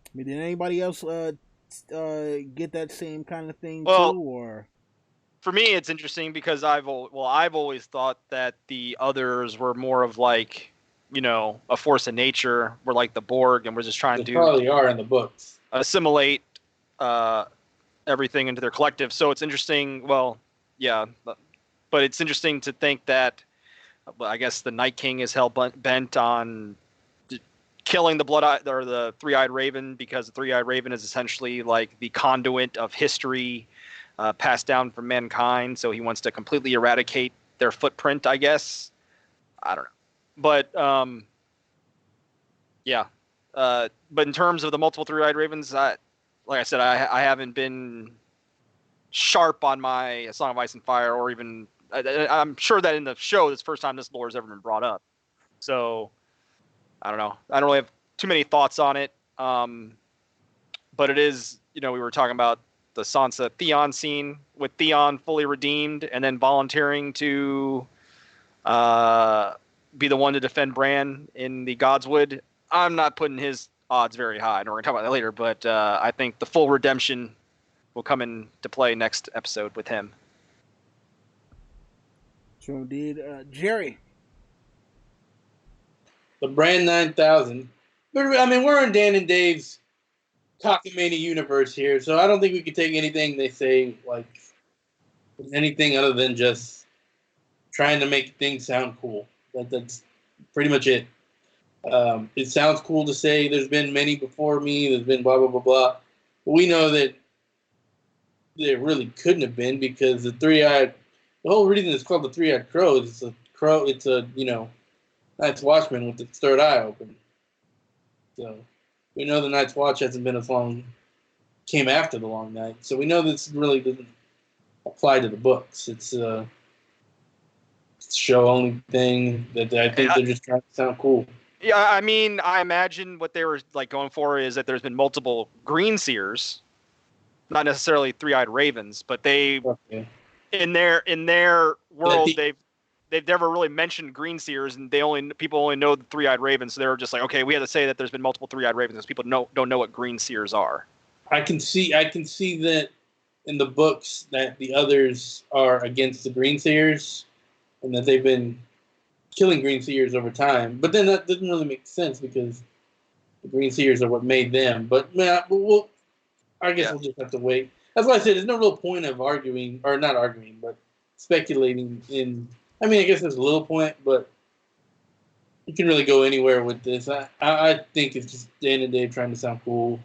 I mean, did anybody else get that same kind of thing too, or? For me, it's interesting because I've always thought that the others were more of like, a force of nature. We're like the Borg, and we're just trying to probably are in the books. Assimilate everything into their collective. So it's interesting. Well, yeah. But it's interesting to think that, I guess, the Night King is hell bent on killing the the three-eyed raven, because the three-eyed raven is essentially like the conduit of history passed down from mankind. So he wants to completely eradicate their footprint, I guess. I don't know. But yeah. But in terms of the multiple three-eyed ravens, like I said, I haven't been sharp on my Song of Ice and Fire, or even I'm sure that in the show, it's the first time this lore has ever been brought up. So, I don't know. I don't really have too many thoughts on it. But it is, we were talking about the Sansa Theon scene, with Theon fully redeemed and then volunteering to be the one to defend Bran in the Godswood. I'm not putting his odds very high, and we're going to talk about that later, but I think the full redemption will come into play next episode with him. So indeed, Jerry. The Brand 9000. But, I mean, we're in Dan and Dave's cockamamie universe here, so I don't think we could take anything they say like anything other than just trying to make things sound cool. That's pretty much it. It sounds cool to say there's been many before me. There's been blah blah blah blah. But we know that there really couldn't have been because the whole reason it's called the three-eyed crow is it's a crow. It's a Night's Watchman with its third eye open. So we know the Night's Watch hasn't been as long. Came after the Long Night, so we know this really doesn't apply to the books. It's a show only thing that I think they're just trying to sound cool. Yeah, I mean, I imagine what they were like going for is that there's been multiple green seers, not necessarily three-eyed ravens, but they in their world they've never really mentioned green seers, and people only know the three-eyed ravens. So they were just like, okay, we have to say that there's been multiple three-eyed ravens because people don't know what green seers are. I can see that in the books that the others are against the green seers, and that they've been killing green seers over time. But then that doesn't really make sense because the green seers are what made them. But man, I guess we'll just have to wait. That's why I said there's no real point of arguing, or not arguing, but speculating in. I mean, I guess there's a little point, but you can really go anywhere with this. I think it's just the end of the day trying to sound cool.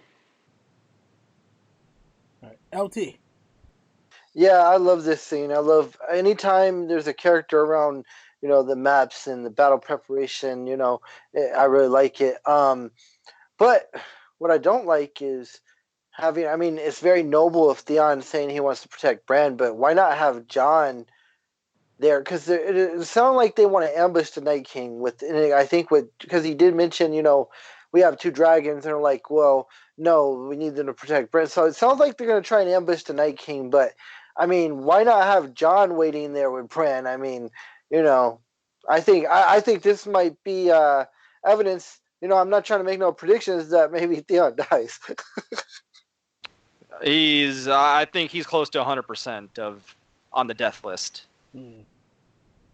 All right, LT. Yeah, I love this scene. I love anytime there's a character around, the maps and the battle preparation, I really like it. But what I don't like is it's very noble of Theon saying he wants to protect Bran, but why not have Jon there? Because it sounds like they want to ambush the Night King because he did mention, we have two dragons, and they're like, well, no, we need them to protect Bran. So it sounds like they're going to try and ambush the Night King, but why not have Jon waiting there with Bran? I think this might be evidence. I'm not trying to make no predictions that maybe Theon dies. I think he's close to 100% on the death list.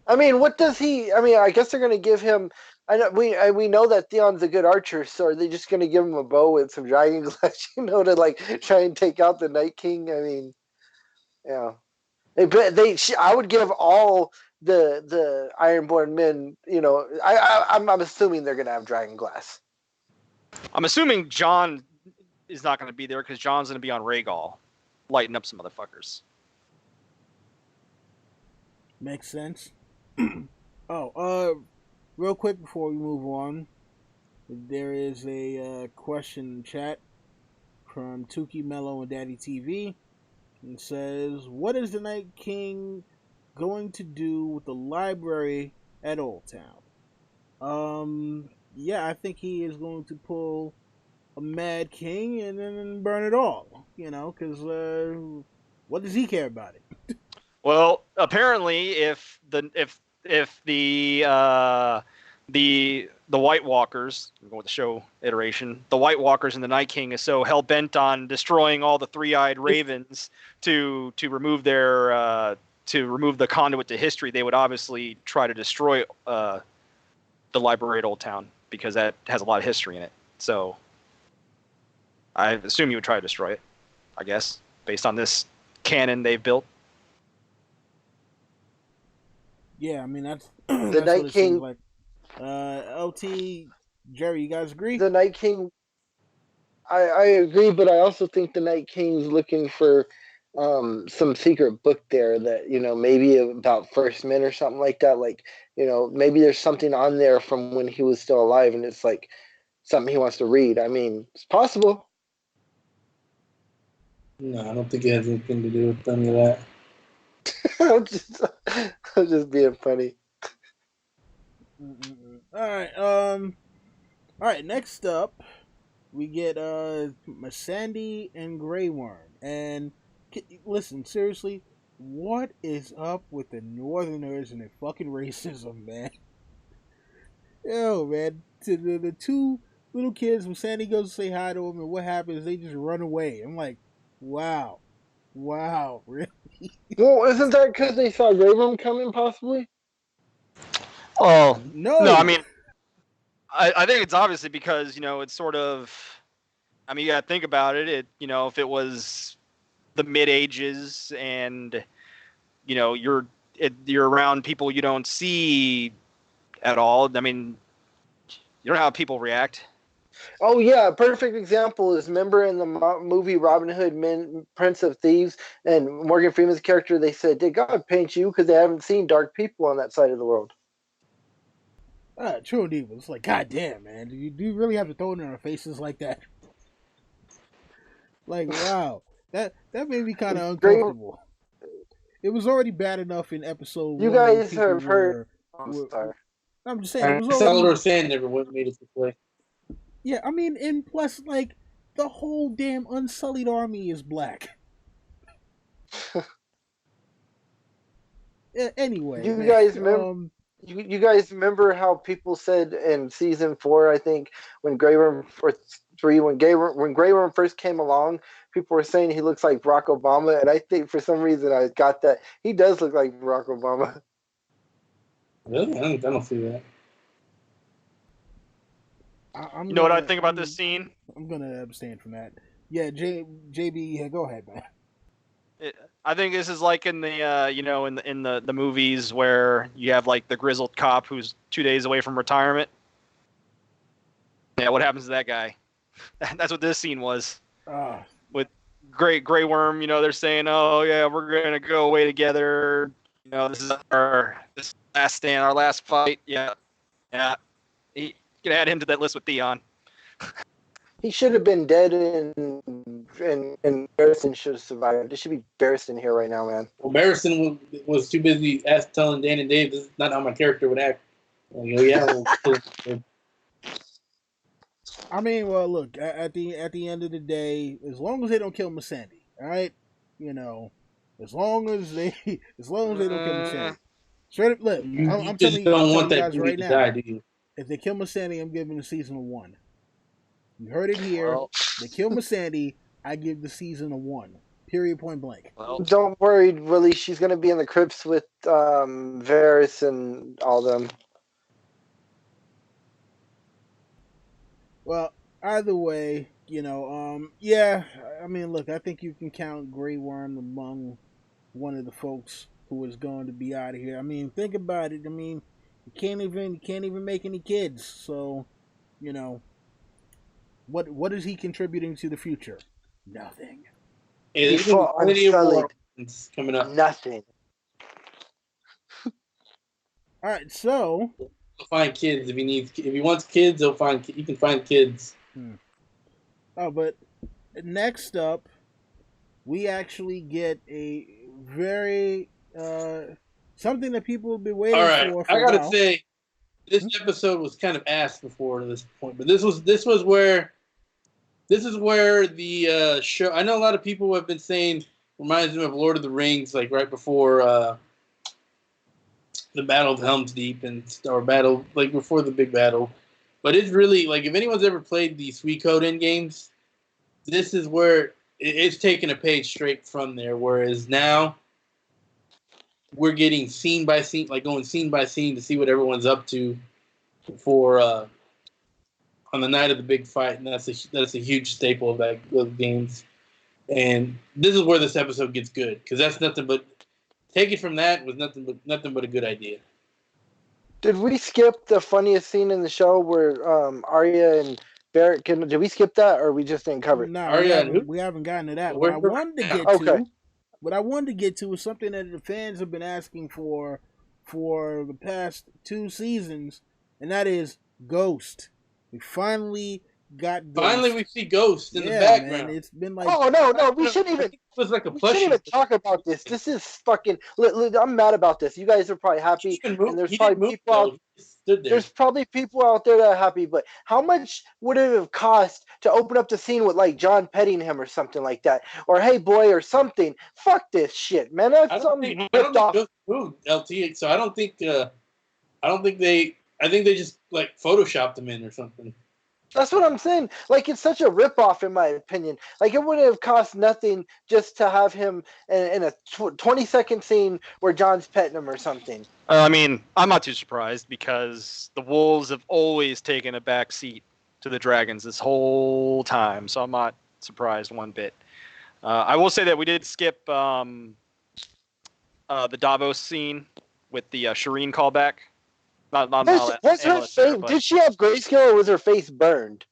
What does he? I guess they're going to give him. I know we know that Theon's a good archer, so are they just going to give him a bow and some dragon glass, to like try and take out the Night King? Yeah. I would give all the Ironborn men. I'm assuming they're going to have dragon glass. I'm assuming Jon is not going to be there because Jon's going to be on Rhaegal, lighting up some motherfuckers. Makes sense. Real quick before we move on, there is a question in chat from Tuki Mello and Daddy TV. It says, what is the Night King going to do with the library at Old Town? Yeah, I think he is going to pull a Mad King and then burn it all. Because what does he care about it? Well, apparently, if the White Walkers, we'll go with the show iteration, the White Walkers and the Night King is so hell bent on destroying all the three-eyed ravens to remove the conduit to history, they would obviously try to destroy the library at Old Town because that has a lot of history in it. So I assume you would try to destroy it, I guess, based on this canon they've built. Yeah, that's the Night King. Like. LT, Jerry, you guys agree? The Night King. I agree, but I also think the Night King's looking for some secret book there that maybe about First Men or something like that. Like maybe there's something on there from when he was still alive, and it's like something he wants to read. It's possible. No, I don't think it has anything to do with any of that. I'm just being funny. All right. Next up, we get Missandei and Grey Worm. And listen, seriously, what is up with the Northerners and their fucking racism, man? Yo, man, to the two little kids, Missandei goes to say hi to them, and what happens? They just run away. I'm like, wow, really? Well, isn't that because they saw Grey Worm coming, possibly? Oh no! I think it's obviously because it's sort of. You gotta think about it. If it was the mid ages and you're around people you don't see at all. You don't know how people react. Oh yeah, a perfect example is remember in the movie Robin Hood Men, Prince of Thieves, and Morgan Freeman's character, they said, did God paint you because they haven't seen dark people on that side of the world? True indeed. It's like, God damn, man. Do you really have to throw it in our faces like that? Like, wow. That made me kind of Great. uncomfortable. It was already bad enough in episode You 1 where guys people have heard. I'm were sorry. I'm just saying, it was Salvador already. Sand never made it this way. Yeah, I mean, and plus, like, the whole damn Unsullied army is black. Anyway, You man. guys remember? You guys remember how people said in season 4, I think, when Grey Worm, or 3, when Grey Worm first came along, people were saying he looks like Barack Obama, and I think for some reason I got that he does look like Barack Obama. Really? I don't see that. I'm You know what I gonna, think about this scene? I'm gonna abstain from that. Yeah, JB, go ahead, man. I think this is like in the in the movies where you have like the grizzled cop who's 2 days away from retirement. Yeah, what happens to that guy? That's what this scene was. With Grey Worm, they're saying, "Oh yeah, we're gonna go away together. This is our last stand, our last fight." Yeah. You can add him to that list with Theon. He should have been dead, and Barristan should have survived. There should be Barristan here right now, man. Well, Barristan was too busy telling Dan and Dave, this is not how my character would act. Like, oh yeah, we'll kill him. I mean, well, look, at the end of the day, as long as they don't kill Missandei, all right, as long as they don't kill Missandei, straight up, look, I'm just telling don't want you that guys beauty right to now, die, do you? if they kill Missandei, I'm giving the season a 1. You heard it here. Well, They kill Missandei, I give the season a 1. Period. Point blank. well, Don't worry, Willie. She's gonna be in the crypts with Varys and all them. Well, either way, yeah. I mean, look, I think you can count Grey Worm among one of the folks who is going to be out of here. I mean, think about it. I mean, you can't even make any kids. So, what is he contributing to the future? Nothing. Hey, He there's gonna be fought plenty of Unsullied. war coming up. Nothing. All right, so He'll find kids if he wants kids. He can find kids. Oh, but next up, we actually get a very something that people have been waiting All right, for I a gotta while. say, this episode was kind of ass before to this point, but this is where the show. I know a lot of people have been saying reminds them of Lord of the Rings, like right before the Battle of Helm's Deep or battle like before the big battle. But it's really like if anyone's ever played the Suikoden games, this is where it's taking a page straight from there. Whereas now we're getting scene by scene, like going scene by scene to see what everyone's up to for on the night of the big fight, and that's a huge staple of those games. And this is where this episode gets good because that's nothing but take it from that was nothing but a good idea. Did we skip the funniest scene in the show where Arya and Beric? Did we skip that, or we just didn't cover it? No, Arya, we haven't gotten to that. What I wanted to get to is something that the fans have been asking for the past 2 seasons, and that is Ghost. We finally got Ghost. Finally, we see Ghost in the background. Man, it's been like no, we shouldn't even. It was like a We plushie. shouldn't even talk about this. This is fucking. I'm mad about this. You guys are probably happy, and there's probably people out. There's probably people out there that are happy, but how much would it have cost to open up the scene with like John petting him or something like that, or Hey Boy or something? Fuck this shit, man. That's something ripped off. LT. So I don't think they. I think they just like photoshopped them in or something. That's what I'm saying. Like, it's such a ripoff, in my opinion. Like, it wouldn't have cost nothing just to have him in a 20-second scene where John's petting him or something. I mean, I'm not too surprised because the Wolves have always taken a back seat to the Dragons this whole time, so I'm not surprised one bit. I will say that we did skip the Davos scene with the Shireen callback. Not Was her analyst there, face? but Did she have grayscale, or was her face burned?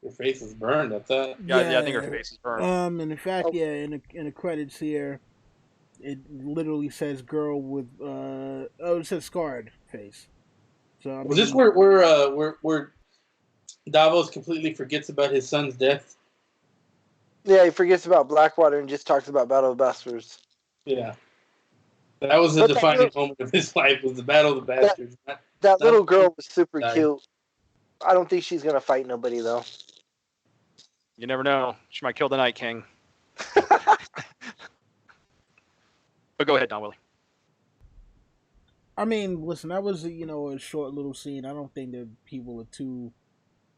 Your face is burned. I thought. yeah, I think her face is burned. And in fact, Oh. in the credits here, it literally says girl with it says scarred face. So I Was mean, this where Davos completely forgets about his son's death? Yeah, he forgets about Blackwater and just talks about Battle of Bastards. Yeah. That was the But that defining little- moment of his life, was the Battle of the Bastards. That little girl was super Sorry. cute. I don't think she's gonna fight nobody though. You never know. She might kill the Night King. But go ahead, Don Willie. I mean, listen, that was a short little scene. I don't think that people are too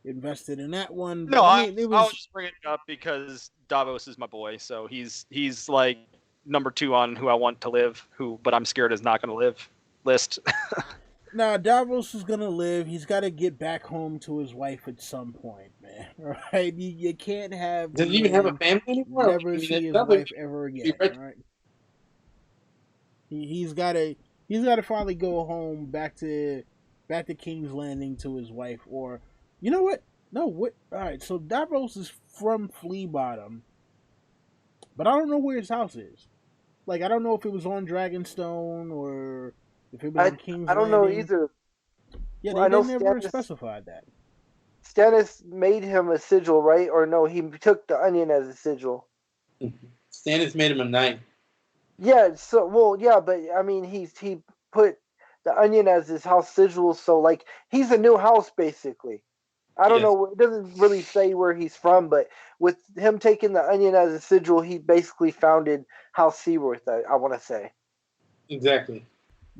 invested in that one. No, I mean, it I was was just bringing it up because Davos is my boy, so he's like number 2 on who I want to live, but I'm scared is not going to live list. Nah, Davos is gonna live. He's got to get back home to his wife at some point, man. All right, you can't have. Does he even have a family anymore? Never see his wife ever again. Right? He's got to finally go home back to King's Landing to his wife, or you know what? No, what? All right, so Davos is from Flea Bottom, but I don't know where his house is. Like, I don't know if it was on Dragonstone or if it was in King's Landing. I don't know either. Yeah, Well, they never specified that. Stannis made him a sigil, right? Or no, he took the onion as a sigil. Stannis made him a knight. Yeah, but I mean, he put the onion as his house sigil, so like he's a new house basically. I don't know. It doesn't really say where he's from, but with him taking the onion as a sigil, he basically founded House Seaworth. I want to say. Exactly.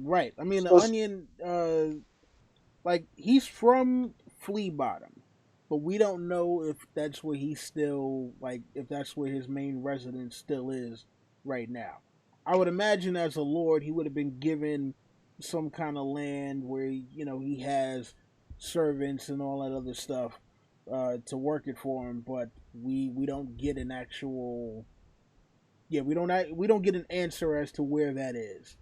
Right. I mean, the onion. Like, he's from Flea Bottom, but we don't know if that's where he's still, like, if that's where his main residence still is right now. I would imagine as a lord, he would have been given some kind of land where, he has servants and all that other stuff to work it for him, but we don't get an actual. Yeah, we don't get an answer as to where that is.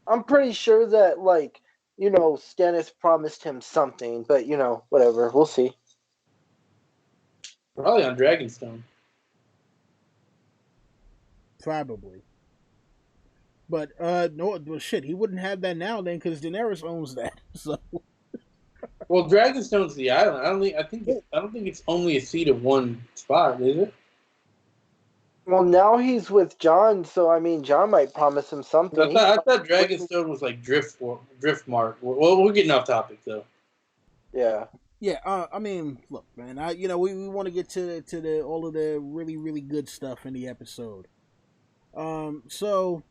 I'm pretty sure that, like, Stannis promised him something, but whatever. We'll see. Probably on Dragonstone. Probably. But no, well, shit, he wouldn't have that now then, because Daenerys owns that. So. Well, Dragonstone's the island. I don't think it's only a seat of one spot, is it? Well, now he's with Jon, so I mean, Jon might promise him something. I thought Dragonstone was like Driftmark. Well, we're getting off topic though. Yeah. Yeah. I mean, look, man. We want to get to all of the really, really good stuff in the episode. So.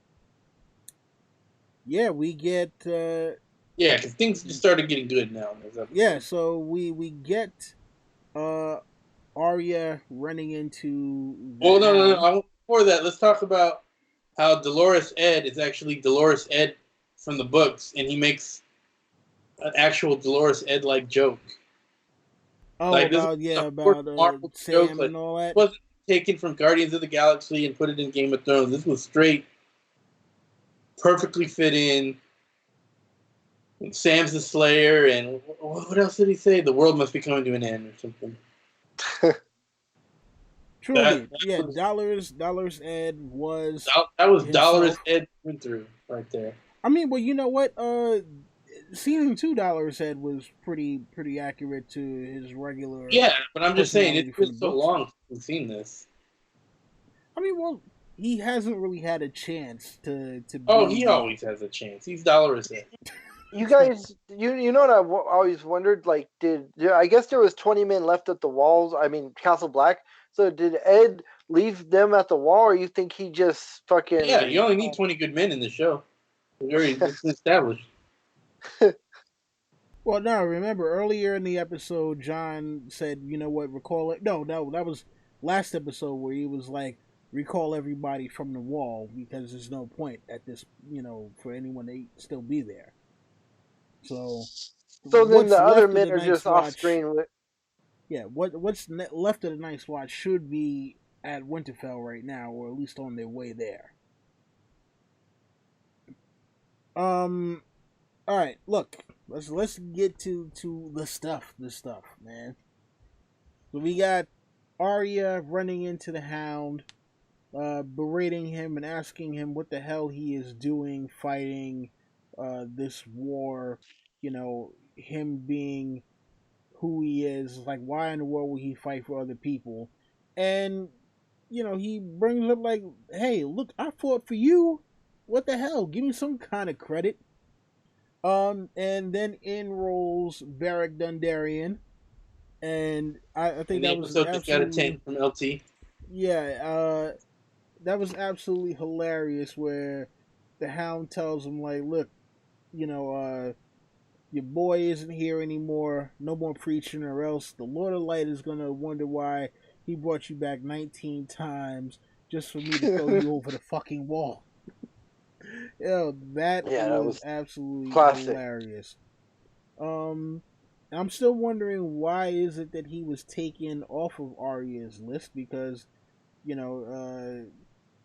Yeah, we get. Yeah, because things just started getting good now. Yeah, so we get Arya running into. Well, no. Before that, let's talk about how Dolorous Ed is actually Dolorous Ed from the books, and he makes an actual Dolorous Ed-like joke. Oh, like, about Sam and all that. It wasn't taken from Guardians of the Galaxy and put it in Game of Thrones. This was straight, perfectly fit in. And Sam's the Slayer, and what else did he say? The world must be coming to an end, or something. Truly, yeah. Dollars Ed was. That was Dolorous Ed went through right there. I mean, well, you know what? Season 2 Dollars Ed was pretty accurate to his regular. Yeah, but I'm just saying it's been so long since we've seen this. I mean, well, he hasn't really had a chance to. Oh, he always has a chance. He's Dolorous Ed. You guys, you know what I always wondered? Like, I guess there was 20 men left at the walls. I mean, Castle Black. So did Ed leave them at the wall, or you think he just fucking? Yeah, you only need 20 good men in the show. It's established. Well, no, remember earlier in the episode, Jon said, "You know what? Recall it." No, that was last episode where he was like, "Recall everybody from the wall because there's no point at this, for anyone to still be there." So then the other men are just off screen. Yeah, what's left of the Night's Watch should be at Winterfell right now, or at least on their way there. All All right, look, let's get to the stuff, man. So we got Arya running into the Hound, berating him and asking him what the hell he is doing fighting this war. You know, him being who he is, like why in the world would he fight for other people? And you know, he brings up like, hey, look, I fought for you. What the hell? Give me some kind of credit. And then in rolls Beric Dondarrion, and I think And the that was episode just got a 10 absolutely, from LT. yeah, that was absolutely hilarious. Where the Hound tells him like, look, you know, your boy isn't here anymore. No more preaching, or else the Lord of Light is gonna wonder why he brought you back 19 times just for me to throw you over the fucking wall. Yo, that Yeah, that was was absolutely classic. hilarious. Um, I'm still wondering why is it that he was taken off of Arya's list, because you know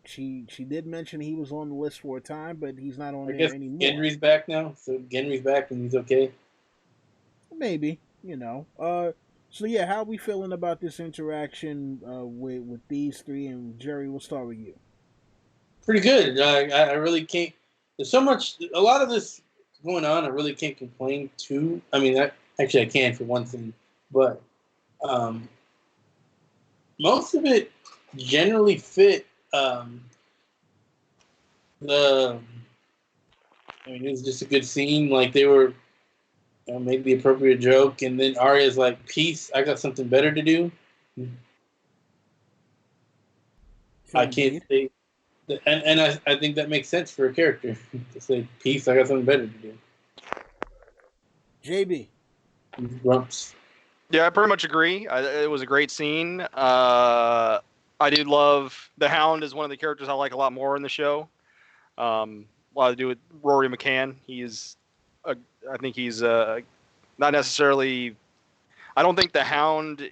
she did mention he was on the list for a time, but he's not on I there guess anymore. Gendry's back now, so Gendry's back and he's okay. Maybe, you know. So yeah, how are we feeling about this interaction with these three? And Jerry, we'll start with you. Pretty good. I really can't. There's so much, a lot of this going on. I really can't complain too. I mean, actually, I can for one thing, but um, most of it generally fit the. I mean, it was just a good scene. Like they were, made the appropriate joke, and then Arya's like, "Peace, I got something better to do." I can't Indeed, say, and I think that makes sense for a character to say, "Peace, I got something better to do." JB. Grumps. Yeah, I pretty much agree. It was a great scene. I did love the Hound is one of the characters I like a lot more in the show. A lot to do with Rory McCann. I think he's not necessarily. I don't think the Hound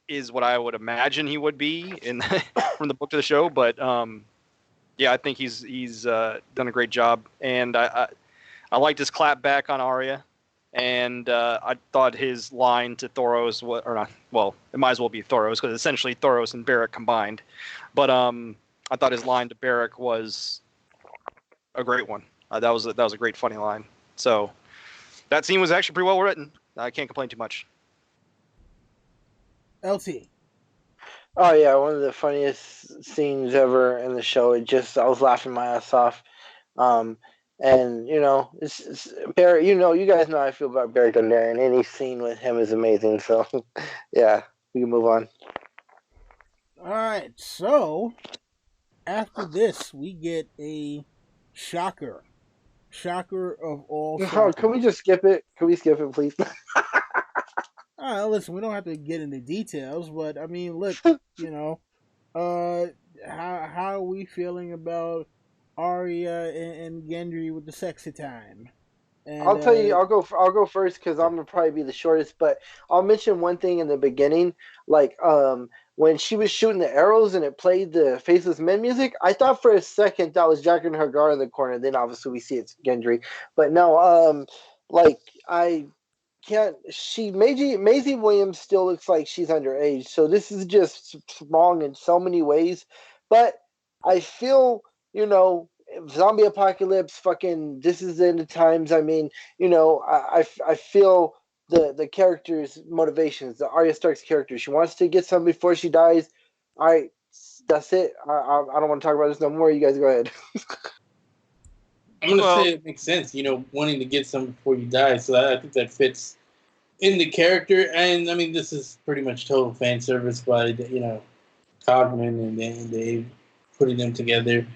is what I would imagine he would be in from the book to the show, but yeah, I think he's done a great job, and I liked his clap back on Arya. And I thought his line to Thoros, or not, well, it might as well be Thoros because essentially Thoros and Beric combined. But I thought his line to Beric was a great one. That was a great funny line. So that scene was actually pretty well written. I can't complain too much. LT. Oh yeah, one of the funniest scenes ever in the show. I was laughing my ass off. Um, and you know, it's Barry. You know, you guys know how I feel about Barry Dondarrion. Any scene with him is amazing. So, yeah, we can move on. All right, so after this, we get a shocker. Shocker of all Oh, can we shockers. just skip it? Can we skip it, please? All right, listen, we don't have to get into details, but I mean, look, you know, uh, how are we feeling about Arya and Gendry with the sexy time? And I'll tell you. I'll go first because I'm gonna probably be the shortest. But I'll mention one thing in the beginning, like when she was shooting the arrows and it played the Faceless Men music. I thought for a second that was Jaqen Hagar in the corner. Then obviously we see it's Gendry. But no, like I can't. Maisie Williams still looks like she's underage. So this is just wrong in so many ways. But I feel, you know, zombie apocalypse, fucking, this is the end of times. I mean, you know, I feel the character's motivations, the Arya Stark's character. She wants to get some before she dies. All right, that's it. I don't want to talk about this no more. You guys go ahead. I'm gonna Well, say it makes sense. Wanting to get some before you die. So I think that fits in the character. And I mean, this is pretty much total fan service by Cogman and Dave putting them together.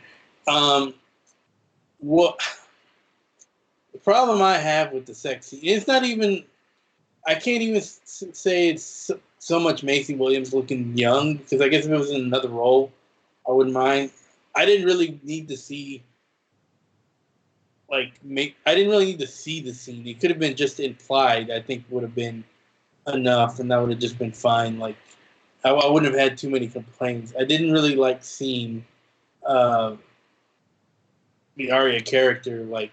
What the problem I have with the sexy? It's not even. I can't even say it's so much Macy Williams looking young, because I guess if it was in another role, I wouldn't mind. I didn't really need to see I didn't really need to see the scene. It could have been just implied. I think would have been enough, and that would have just been fine. Like I wouldn't have had too many complaints. I didn't really like seeing uh, the Arya character like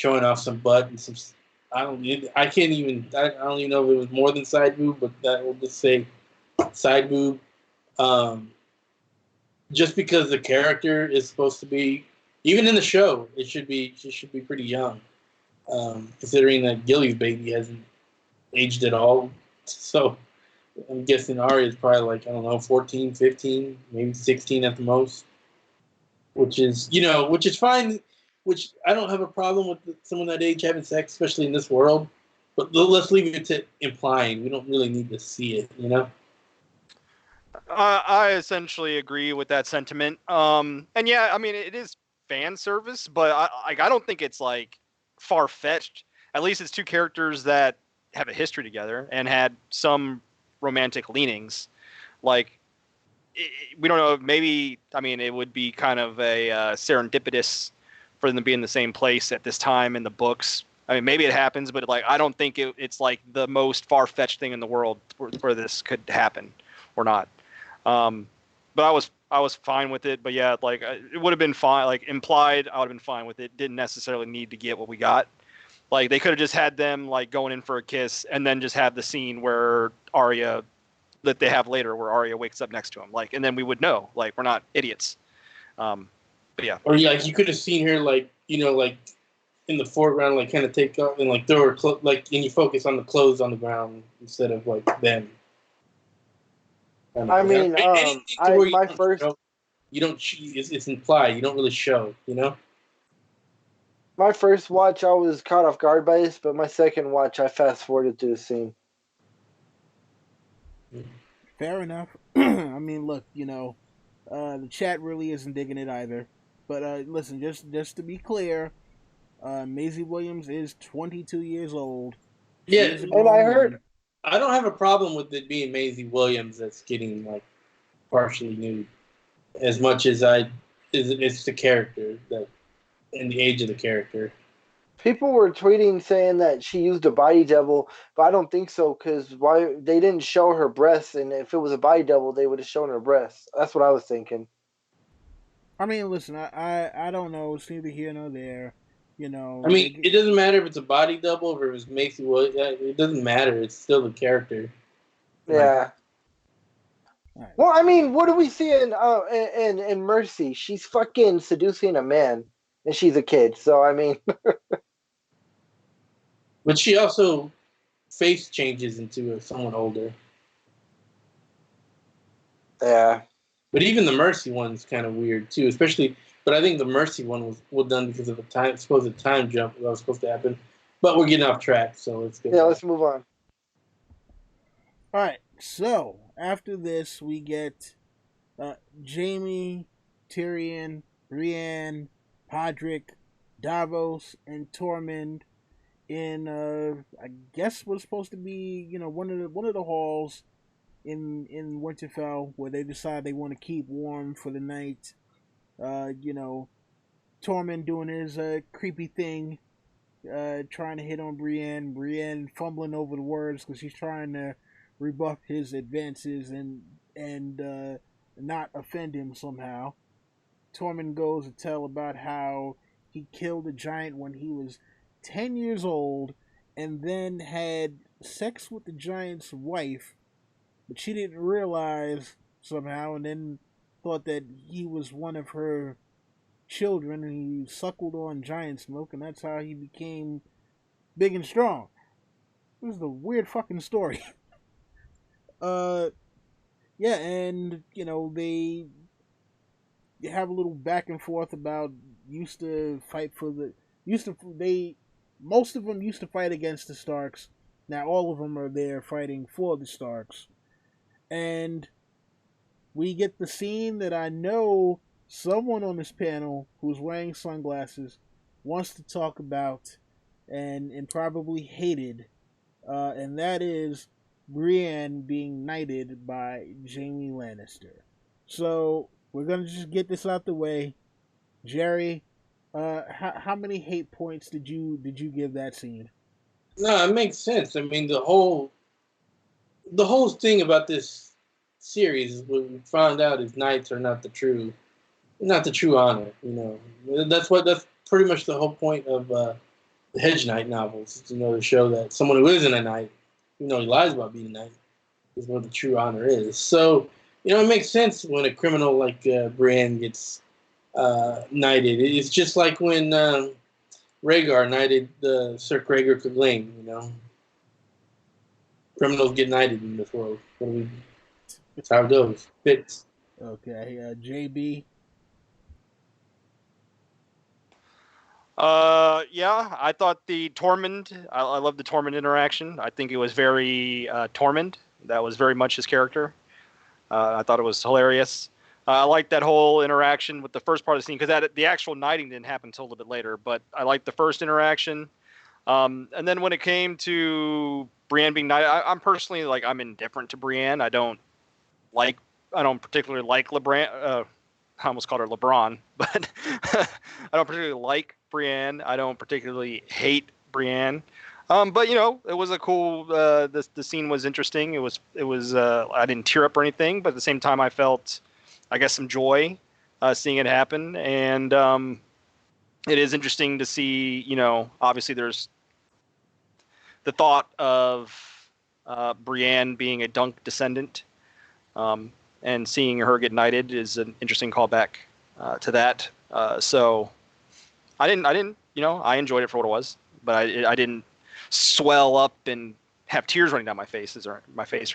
showing off some butt and some. I don't even know if it was more than side boob, but that will just say side boob. Just because the character is supposed to be, even in the show, she should be pretty young. Considering that Gilly's baby hasn't aged at all. So I'm guessing Arya is probably like, I don't know, 14, 15, maybe 16 at the most. Which is fine. Which I don't have a problem with someone that age having sex, especially in this world. But let's leave it to implying. We don't really need to see it, you know? I essentially agree with that sentiment. And yeah, I mean, it is fan service, but I don't think it's like far fetched. At least it's two characters that have a history together and had some romantic leanings. Like, we don't know. Maybe, I mean, it would be kind of a serendipitous for them to be in the same place at this time in the books. I mean, maybe it happens, but like, I don't think it's like the most far fetched thing in the world where this could happen or not. But I was fine with it. But yeah, like it would have been fine. Like implied, I would have been fine with it. Didn't necessarily need to get what we got. Like they could have just had them like going in for a kiss, and then just have the scene where Arya, that they have later, where Arya wakes up next to him. Like, and then we would know. Like we're not idiots. But yeah. Or like you could have seen her like like in the foreground, like kind of take off and like throw her and you focus on the clothes on the ground instead of like them. I mean, my first. It's implied. You don't really show. You know. My first watch, I was caught off guard by this, but my second watch, I fast forwarded through the scene. Fair enough. I mean, look, the chat really isn't digging it either. But listen, just to be clear, Maisie Williams is 22 years old. Yeah, and I heard. I don't have a problem with it being Maisie Williams that's getting like partially nude, as much as it's the character that. And the age of the character. People were tweeting saying that she used a body double, but I don't think so because why they didn't show her breasts, and if it was a body double, they would have shown her breasts. That's what I was thinking. I mean, listen, I don't know. It's neither here nor there. I mean, it doesn't matter if it's a body double or if it's Macy Williams. It doesn't matter. It's still the character. Yeah. Right. Well, I mean, what do we see in Mercy? She's fucking seducing a man. And she's a kid, so I mean. But she also face changes into someone older. Yeah. But even the Mercy one's kind of weird too, especially. But I think the Mercy one was well done because of a supposed time jump that was supposed to happen. But we're getting off track, so let's get. Yeah, let's move on. All right. So after this, we get Jaime, Tyrion, Brienne, Podrick, Davos, and Tormund in I guess what's supposed to be one of the halls in Winterfell where they decide they want to keep warm for the night. Tormund doing his creepy thing, trying to hit on Brienne. Brienne fumbling over the words because she's trying to rebuff his advances and not offend him somehow. Tormund goes to tell about how he killed a giant when he was 10 years old and then had sex with the giant's wife, but she didn't realize somehow and then thought that he was one of her children and he suckled on giant's milk and that's how he became big and strong. This is a weird fucking story. Yeah, and they have a little back and forth about most of them used to fight against the Starks. Now all of them are there fighting for the Starks. And we get the scene that I know someone on this panel who's wearing sunglasses wants to talk about and probably hated. And that is Brienne being knighted by Jaime Lannister. So we're gonna just get this out the way. Jerry, how many hate points did you give that scene? No, it makes sense. I mean, the whole thing about this series is what we found out is knights are not the true honor. That's pretty much the whole point of the Hedge Knight novels. It's another show that someone who isn't a knight, even though he lies about being a knight, is what the true honor is. So, it makes sense when a criminal like Brienne gets knighted. It's just like when Rhaegar knighted Sir Rhaegar Clegane. Criminals get knighted in this world. That's how it goes. Fits. Okay, JB. Yeah, I thought the Tormund. I love the Tormund interaction. I think it was very Tormund. That was very much his character. I thought it was hilarious. I liked that whole interaction with the first part of the scene because the actual knighting didn't happen until a little bit later. But I liked the first interaction. And then when it came to Brienne being knighted, I'm personally I'm indifferent to Brienne. I don't particularly like LeBron. I almost called her LeBron, but I don't particularly like Brienne. I don't particularly hate Brienne. But it was a cool. The scene was interesting. It was. I didn't tear up or anything, but at the same time, I felt, I guess, some joy seeing it happen. And it is interesting to see. Obviously, there's the thought of Brienne being a Dunk descendant. And seeing her get knighted is an interesting callback to that. So I enjoyed it for what it was, but I didn't swell up and have tears running down my face or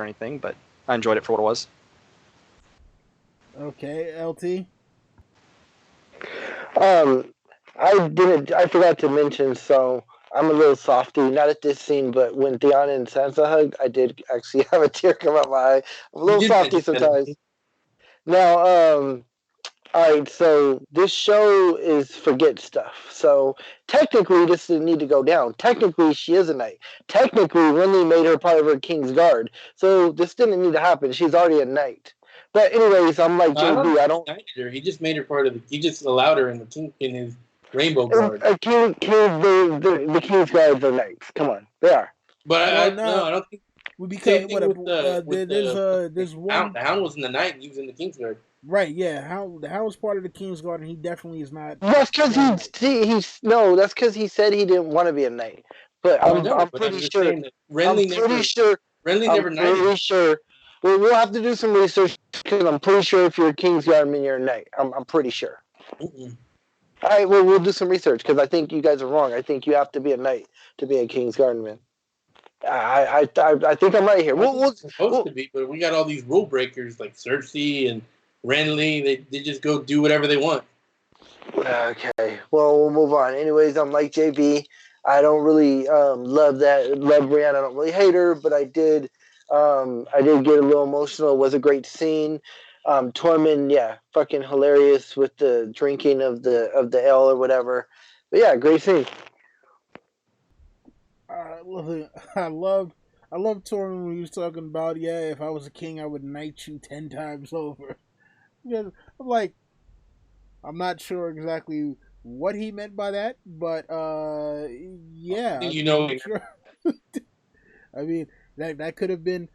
anything, but I enjoyed it for what it was. Okay, LT. I forgot to mention, so I'm a little softy, not at this scene, but when Theon and Sansa hug, I did actually have a tear come out my eye. I'm a little softy sometimes. Now, all right, so this show is forget stuff. So technically, this didn't need to go down. Technically, she is a knight. Technically, Renly made her part of her King's Guard. So this didn't need to happen. She's already a knight. But anyways, I'm like JB. I don't. He just made her part of the. He just allowed her in his Rainbow Guard. The King's Guards are knights. Come on, they are. But I don't think. Because there's one. The Hound was in the knight, and he was in the King's Guard. Right, yeah. The Hound was part of the King's Guard, and he definitely is not. That's because that's because he said he didn't want to be a knight. But I'm pretty sure. Renly never knighted. I'm pretty sure. Well, we'll have to do some research because I'm pretty sure if you're a King's Guardman, you're a knight. I'm pretty sure. Mm-mm. All right, well, we'll do some research because I think you guys are wrong. I think you have to be a knight to be a King's Guardman. I think I'm right here. We're supposed to be, but we got all these rule breakers like Cersei and Renly. They just go do whatever they want. Okay, well, we'll move on. Anyways, I'm like JB. I don't really love Brienne. I don't really hate her, but I did get a little emotional. It was a great scene. Tormund, yeah, fucking hilarious with the drinking of the ale or whatever. But yeah, great scene. I loved Tormund when he was talking about, yeah, if I was a king, I would knight you 10 times over. Because I'm like, I'm not sure exactly what he meant by that, but yeah. Sure. I mean, that could have been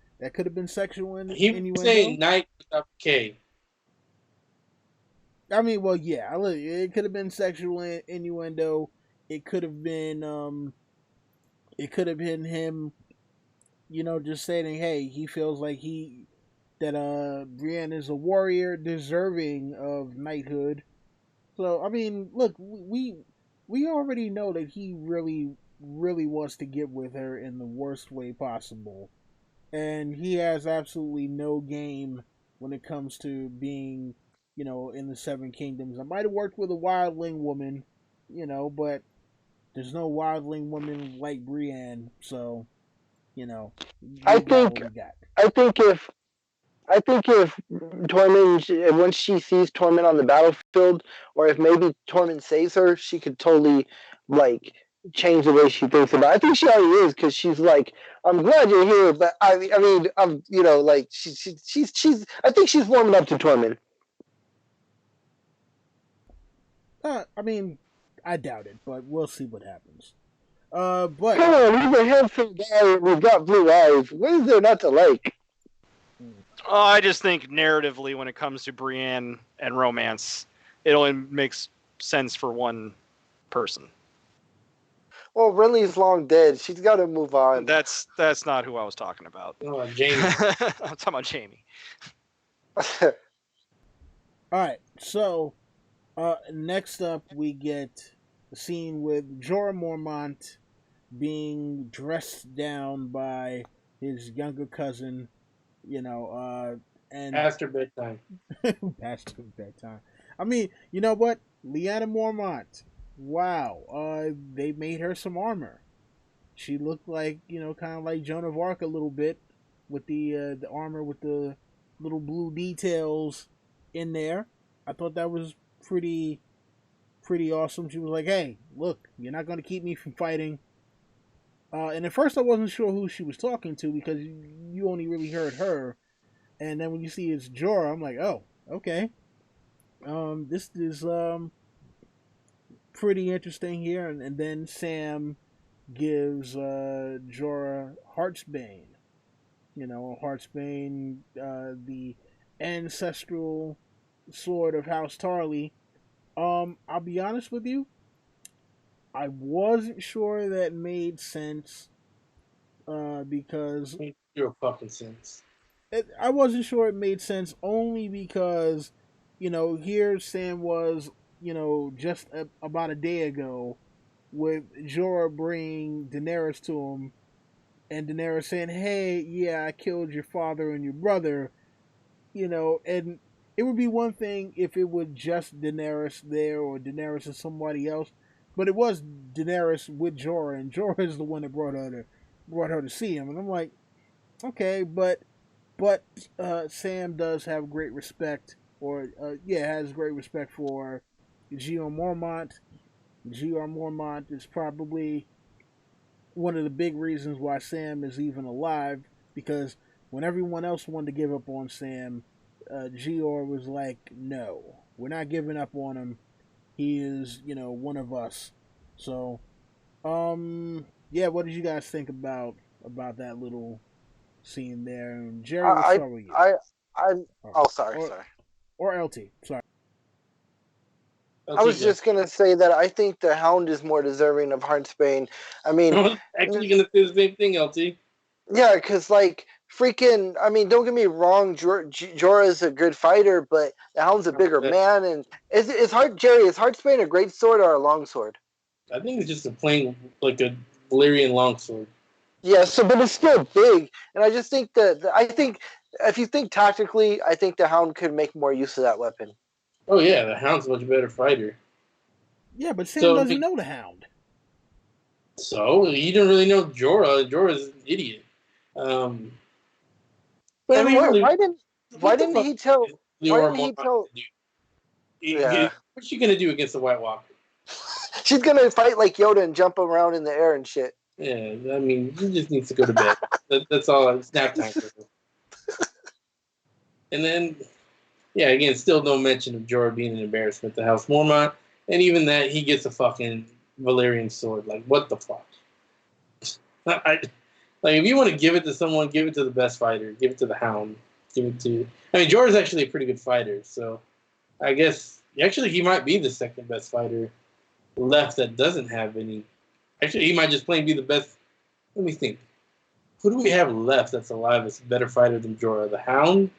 sexual innuendo. He was saying knight without K. I mean, well, yeah, it could have been sexual innuendo. It could have been him, just saying, hey, he feels like Brienne is a warrior deserving of knighthood. So, I mean, look, we already know that he really, really wants to get with her in the worst way possible. And he has absolutely no game when it comes to being, in the Seven Kingdoms. I might have worked with a wildling woman, but there's no wildling woman like Brienne, so, I think if Tormund, once she sees Tormund on the battlefield, or if maybe Tormund saves her, she could totally change the way she thinks about it. I think she already is because she's like, I'm glad you're here, but I mean, I'm she's I think she's warming up to Tormund. I mean, I doubt it, but we'll see what happens. But come on, he's a handsome guy. We've got blue eyes. What is there not to like? I just think narratively, when it comes to Brienne and romance, it only makes sense for one person. Well, Renly's long dead. She's got to move on. That's not who I was talking about. Oh, Jamie. I'm talking about Jaime. All right, so next up we get the scene with Jorah Mormont being dressed down by his younger cousin, and After bedtime. past bedtime. I mean, you know what? Lyanna Mormont. Wow. They made her some armor. She looked like, kind of like Joan of Arc a little bit with the armor with the little blue details in there. I thought that was pretty awesome. She was like, "Hey, look, you're not going to keep me from fighting." And at first I wasn't sure who she was talking to because you only really heard her. And then when you see it's Jorah, I'm like, "Oh, okay." This is pretty interesting here, and then Sam gives Jorah Heartsbane. Heartsbane, the ancestral sword of House Tarly. I'll be honest with you, I wasn't sure that made sense because Makes zero fucking sense. I wasn't sure it made sense only because, here Sam was, just about a day ago with Jorah bringing Daenerys to him and Daenerys saying, "Hey, yeah, I killed your father and your brother," and it would be one thing if it was just Daenerys there or Daenerys and somebody else, but it was Daenerys with Jorah, and Jorah is the one that brought her to see him, and I'm like, okay, but Sam does have great respect, has great respect for Jeor Mormont. Jeor Mormont is probably one of the big reasons why Sam is even alive, because when everyone else wanted to give up on Sam, Jeor was like, "No, we're not giving up on him. He is, one of us." So, yeah, what did you guys think about that little scene there? And Jerry, we'll start with you. Sorry. Or LT. Sorry. I was just gonna say that I think the Hound is more deserving of Heartsbane. I mean, actually gonna do the same thing, LT. Yeah, because freaking, I mean, don't get me wrong, Jorah is a good fighter, but the Hound's a bigger man, and is Heartsbane a great sword or a long sword? I think it's just a plain, like a Valyrian longsword. Yeah, but it's still big, and I just think I think if you think tactically, I think the Hound could make more use of that weapon. Oh yeah, the Hound's a much better fighter. Yeah, but Sam doesn't know the Hound. So you don't really know Jorah. Jorah's an idiot. But I mean, why didn't he tell? Yeah. What's she gonna do against the White Walker? She's gonna fight like Yoda and jump around in the air and shit. Yeah, I mean, he just needs to go to bed. That's all. It's nap time for him. And then, yeah, again, still no mention of Jorah being an embarrassment to House Mormont, and even that he gets a fucking Valyrian sword. Like, what the fuck? If you want to give it to someone, give it to the best fighter. Give it to the Hound. Give it to. I mean, Jorah's actually a pretty good fighter, so I guess actually he might be the second best fighter left that doesn't have any. Actually, he might just plain be the best. Let me think. Who do we have left that's alive that's a better fighter than Jorah? The Hound?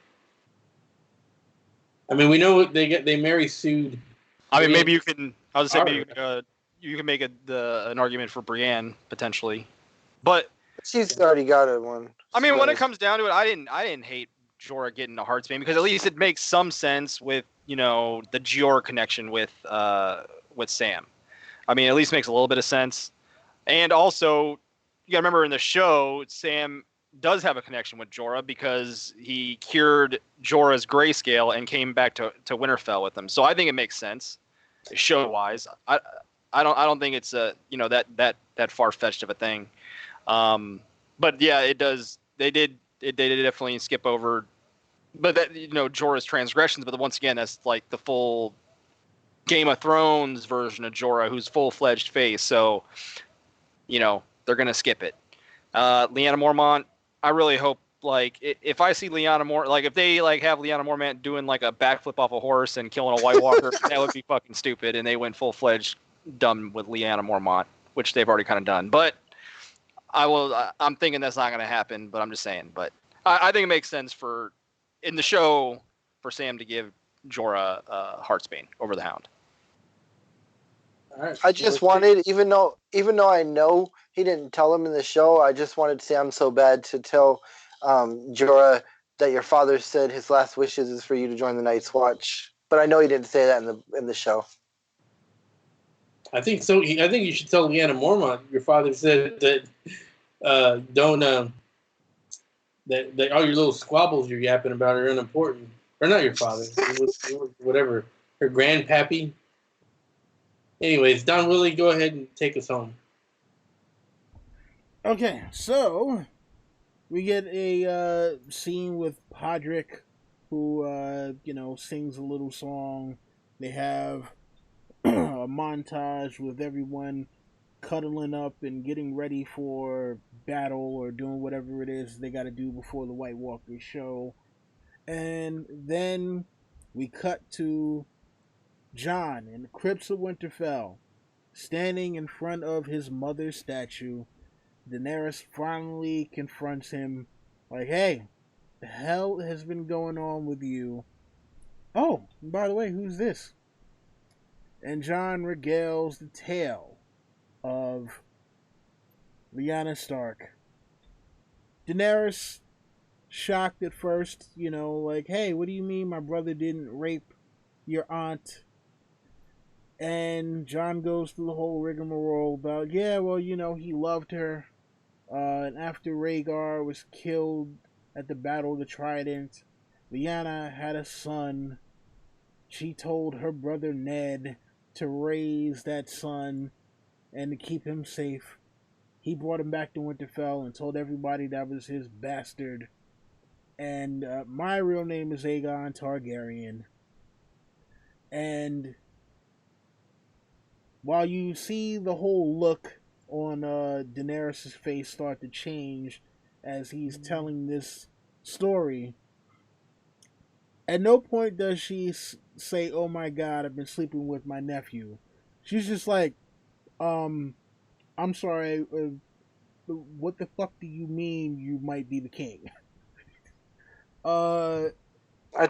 I mean, we know they marry Sood. I mean, maybe you can. I was saying maybe you can make an argument for Brienne potentially, but she's already got it one. I mean, when it comes down to it, I didn't hate Jorah getting a Heartsbane because at least it makes some sense with the Jeor connection with Sam. I mean, at least makes a little bit of sense. And also, you gotta remember in the show, Sam does have a connection with Jorah because he cured Jorah's grayscale and came back to Winterfell with him. So I think it makes sense, show wise. I don't think it's that far fetched of a thing. But yeah, it does. They did definitely skip over, but that Jorah's transgressions. But once again, that's like the full Game of Thrones version of Jorah, who's full-fledged face. So they're gonna skip it. Lyanna Mormont, I really hope if I see Lyanna if they have Lyanna Mormont doing like a backflip off a horse and killing a White Walker, that would be fucking stupid. And they went full-fledged dumb with Lyanna Mormont. which they've already kind of done. But I'm thinking that's not going to happen, but I'm just saying. But I think it makes sense in the show for Sam to give Jorah Heartsbane over the Hound. All right. I just wanted, even though I know he didn't tell him in the show, I just wanted Sam so bad to tell Jorah that your father said his last wishes is for you to join the Night's Watch. But I know he didn't say that in the show. I think so. I think you should tell Lyanna Mormont. Your father said that that all your little squabbles you're yapping about are unimportant. Or not your father. It was whatever. Her grandpappy. Anyways, Don Willie, go ahead and take us home. Okay, so we get a scene with Podrick, who sings a little song. They have a montage with everyone cuddling up and getting ready for battle or doing whatever it is they got to do before the White Walkers show. And then we cut to Jon in the crypts of Winterfell, standing in front of his mother's statue. Daenerys finally confronts him, like, "Hey, the hell has been going on with you? Oh, and by the way, who's this?" And Jon regales the tale of Lyanna Stark. Daenerys, shocked at first, like, "Hey, what do you mean my brother didn't rape your aunt?" And Jon goes through the whole rigmarole about, yeah, well, he loved her. And after Rhaegar was killed at the Battle of the Trident, Lyanna had a son. She told her brother Ned to raise that son and to keep him safe. He brought him back to Winterfell and told everybody that was his bastard. And my real name is Aegon Targaryen. And while you see the whole look on Daenerys' face start to change as he's telling this story, at no point does she say, "Oh my God, I've been sleeping with my nephew." She's just like, I'm sorry, what the fuck do you mean you might be the king?" I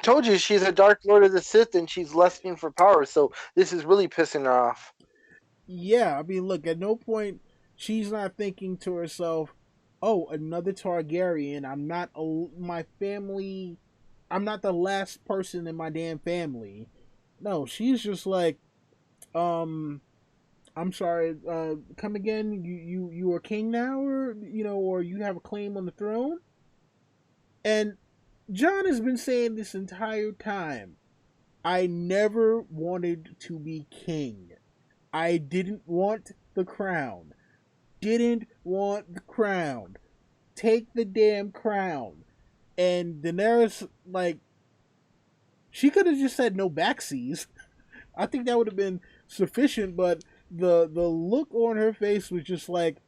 told you she's a Dark Lord of the Sith and she's lusting for power, so this is really pissing her off. Yeah, I mean, look, at no point she's not thinking to herself, "Oh, another Targaryen. My family. I'm not the last person in my damn family." No, she's just like, I'm sorry. Come again. You are king now, or you have a claim on the throne." And Jon has been saying this entire time, "I never wanted to be king. I didn't want the crown. Didn't want the crown. Take the damn crown." And Daenerys, like, she could have just said no backseas. I think that would have been sufficient, but the look on her face was just like,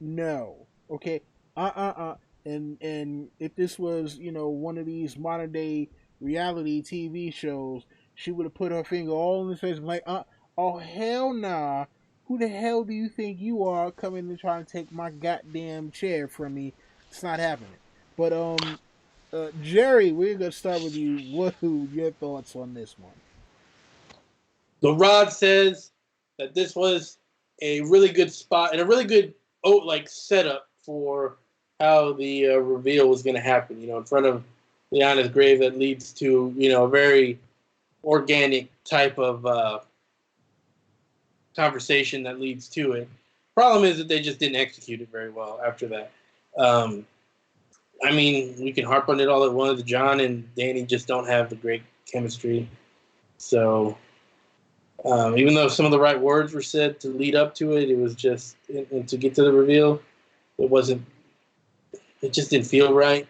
no. Okay. And if this was, one of these modern day reality TV shows, she would have put her finger all in his face and like, oh hell nah. Who the hell do you think you are coming to try and take my goddamn chair from me? It's not happening. But Jerry, we're gonna start with you. What your thoughts on this one? The Rod says that this was a really good spot and a really good setup for how the reveal was going to happen. In front of Lyanna's grave, that leads to a very organic type of conversation that leads to it. Problem is that they just didn't execute it very well after that. I mean, we can harp on it all at once. Jon and Dany just don't have the great chemistry. So even though some of the right words were said to lead up to it, it was just, and to get to the reveal, it just didn't feel right.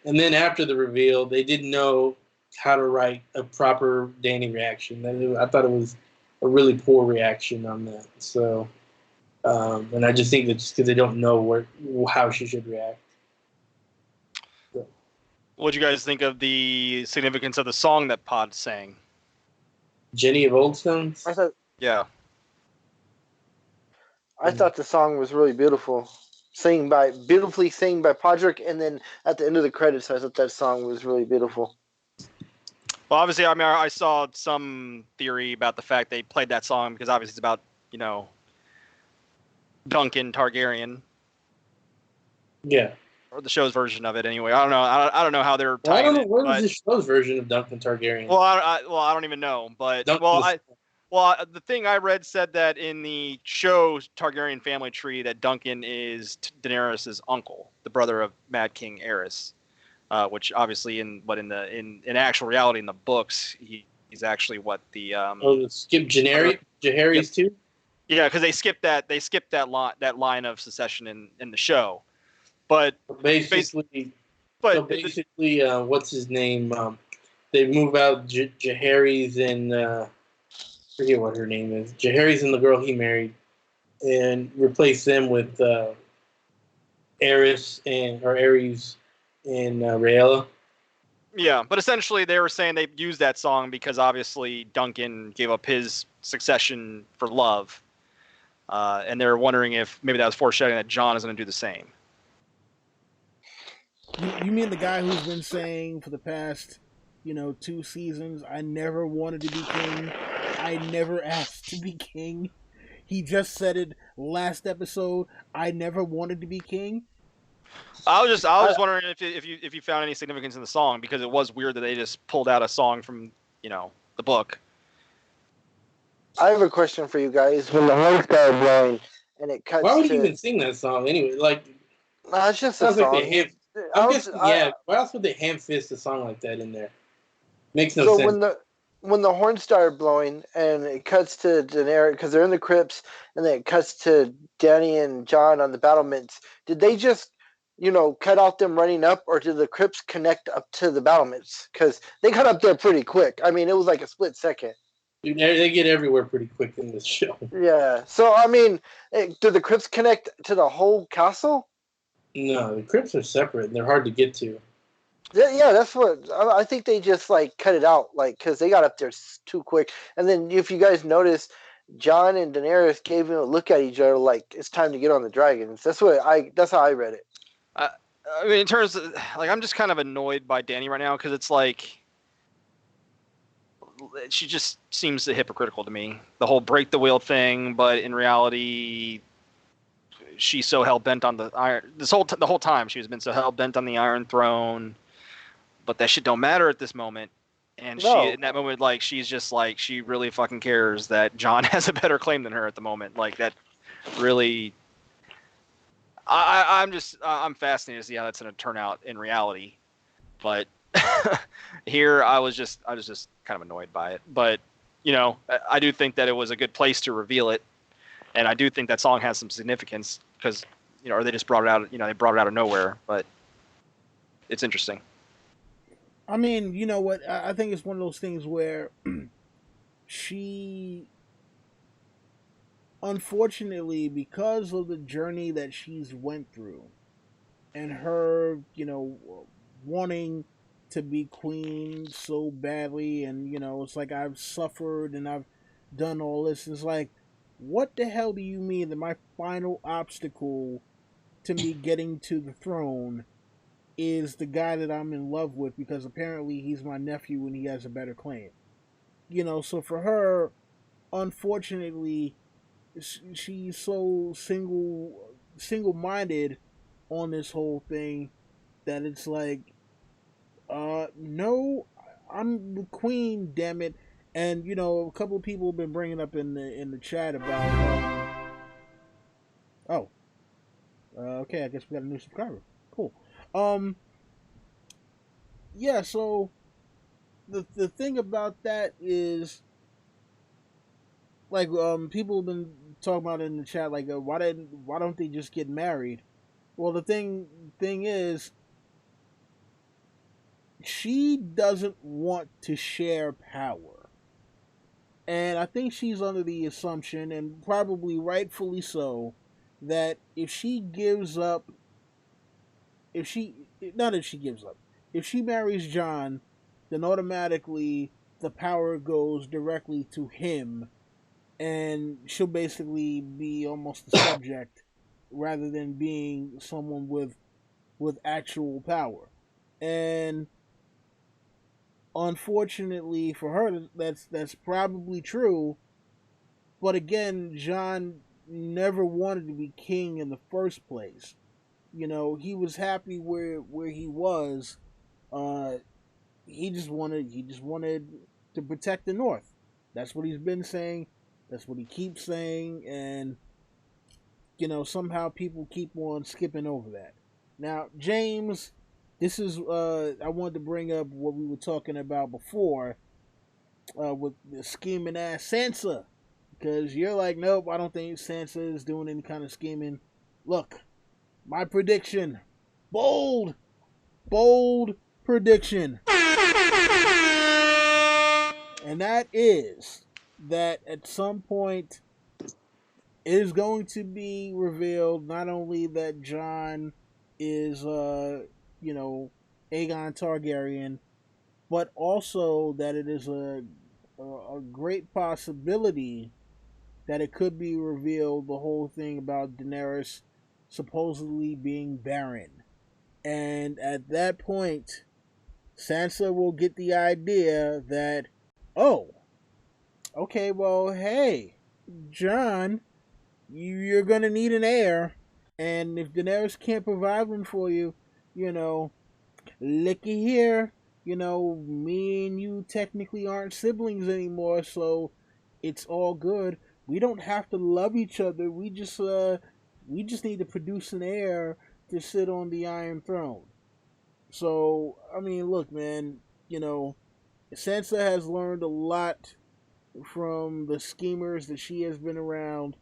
And then after the reveal, they didn't know how to write a proper Dany reaction. I thought it was a really poor reaction on that. So, and I just think that just because they don't know how she should react. So. What do you guys think of the significance of the song that Pod sang? Jenny of Oldstones? I thought, Yeah. I thought the song was really beautiful. Beautifully sung by Podrick, and then at the end of the credits, I thought that song was really beautiful. Well, obviously, I mean, I saw some theory about the fact they played that song because obviously it's about, Duncan Targaryen. Yeah. Or the show's version of it, anyway. I don't know. I don't know how they're Well, I tying don't know. it. What was the show's version of Duncan Targaryen? Well, I don't even know. But the thing I read said that in the show Targaryen family tree that Duncan is Daenerys' uncle, the brother of Mad King Aerys, which obviously in actual reality in the books he's actually what the skip Jaehaerys too. Yeah, because they skipped that line of secession in the show. But basically, what's his name? They move out Jaehaerys and forget what her name is. Jaehaerys and the girl he married, and replace them with Aerys and Rhaella. Yeah, but essentially they were saying they used that song because obviously Duncan gave up his succession for love, and they're wondering if maybe that was foreshadowing that Jon is going to do the same. You mean the guy who's been saying for the past, 2 seasons, I never wanted to be king. I never asked to be king. He just said it last episode. I never wanted to be king. I was just wondering if you found any significance in the song because it was weird that they just pulled out a song from the book. I have a question for you guys. When the horns start blowing and it cuts, why would he even sing that song anyway? Like, it's just a song. Like why else would they ham-fist a song like that in there? Makes no sense. So when the horns started blowing and it cuts to Daenerys, because they're in the crypts, and then it cuts to Dany and Jon on the battlements, did they just, cut out them running up, or did the crypts connect up to the battlements? Because they got up there pretty quick. I mean, it was like a split second. Dude, they get everywhere pretty quick in this show. Yeah. So, I mean, do the crypts connect to the whole castle? No, the crypts are separate and they're hard to get to. Yeah, that's what I think. They just cut it out, because they got up there too quick. And then, if you guys notice, Jon and Daenerys gave him a look at each other like it's time to get on the dragons. That's how I read it. I mean, in terms of I'm just kind of annoyed by Dany right now because it's like she just seems hypocritical to me. The whole break the wheel thing, but in reality, she's so hell bent on the iron. The whole time she's been so hell bent on the Iron Throne, but that shit don't matter at this moment. And she in that moment, she's just she really fucking cares that Jon has a better claim than her at the moment. That really, I'm fascinated to see how that's going to turn out in reality. But here, I was just kind of annoyed by it. But I do think that it was a good place to reveal it, and I do think that song has some significance because or they just brought it out. They brought it out of nowhere, but it's interesting. I mean, you know what? I think it's one of those things where she, unfortunately, because of the journey that she's went through, and her, wanting to be queen so badly, and it's like I've suffered and I've done all this. It's like, what the hell do you mean that my final obstacle to me getting to the throne is the guy that I'm in love with because apparently he's my nephew and he has a better claim? So for her, unfortunately, she's so single-minded on this whole thing that it's like, no, I'm the queen, damn it. And a couple of people have been bringing up in the chat about okay, I guess we got a new subscriber. Cool. Yeah, so the thing about that is, people have been talking about in the chat, why don't they just get married? Well, the thing is, she doesn't want to share power. And I think she's under the assumption, and probably rightfully so, that if she marries Jon, then automatically the power goes directly to him, and she'll basically be almost the subject rather than being someone with actual power. And unfortunately for her, that's probably true. But again, Jon never wanted to be king in the first place. You know, he was happy where he was. Uh, he just wanted to protect the North. That's what he's been saying. That's what he keeps saying, and somehow people keep on skipping over that. Now, James, this is I wanted to bring up what we were talking about before with the scheming ass Sansa, because you're like, nope, I don't think Sansa is doing any kind of scheming. Look, my prediction, bold, bold prediction, and that is that at some point it is going to be revealed not only that Jon is, Aegon Targaryen, but also that it is a great possibility that it could be revealed the whole thing about Daenerys supposedly being barren. And at that point, Sansa will get the idea that, oh, okay, well, hey, Jon, you're going to need an heir. And if Daenerys can't provide one for you, looky here, me and you technically aren't siblings anymore, so it's all good. We don't have to love each other. We just need to produce an heir to sit on the Iron Throne. So, I mean, look, man, Sansa has learned a lot from the schemers that she has been around,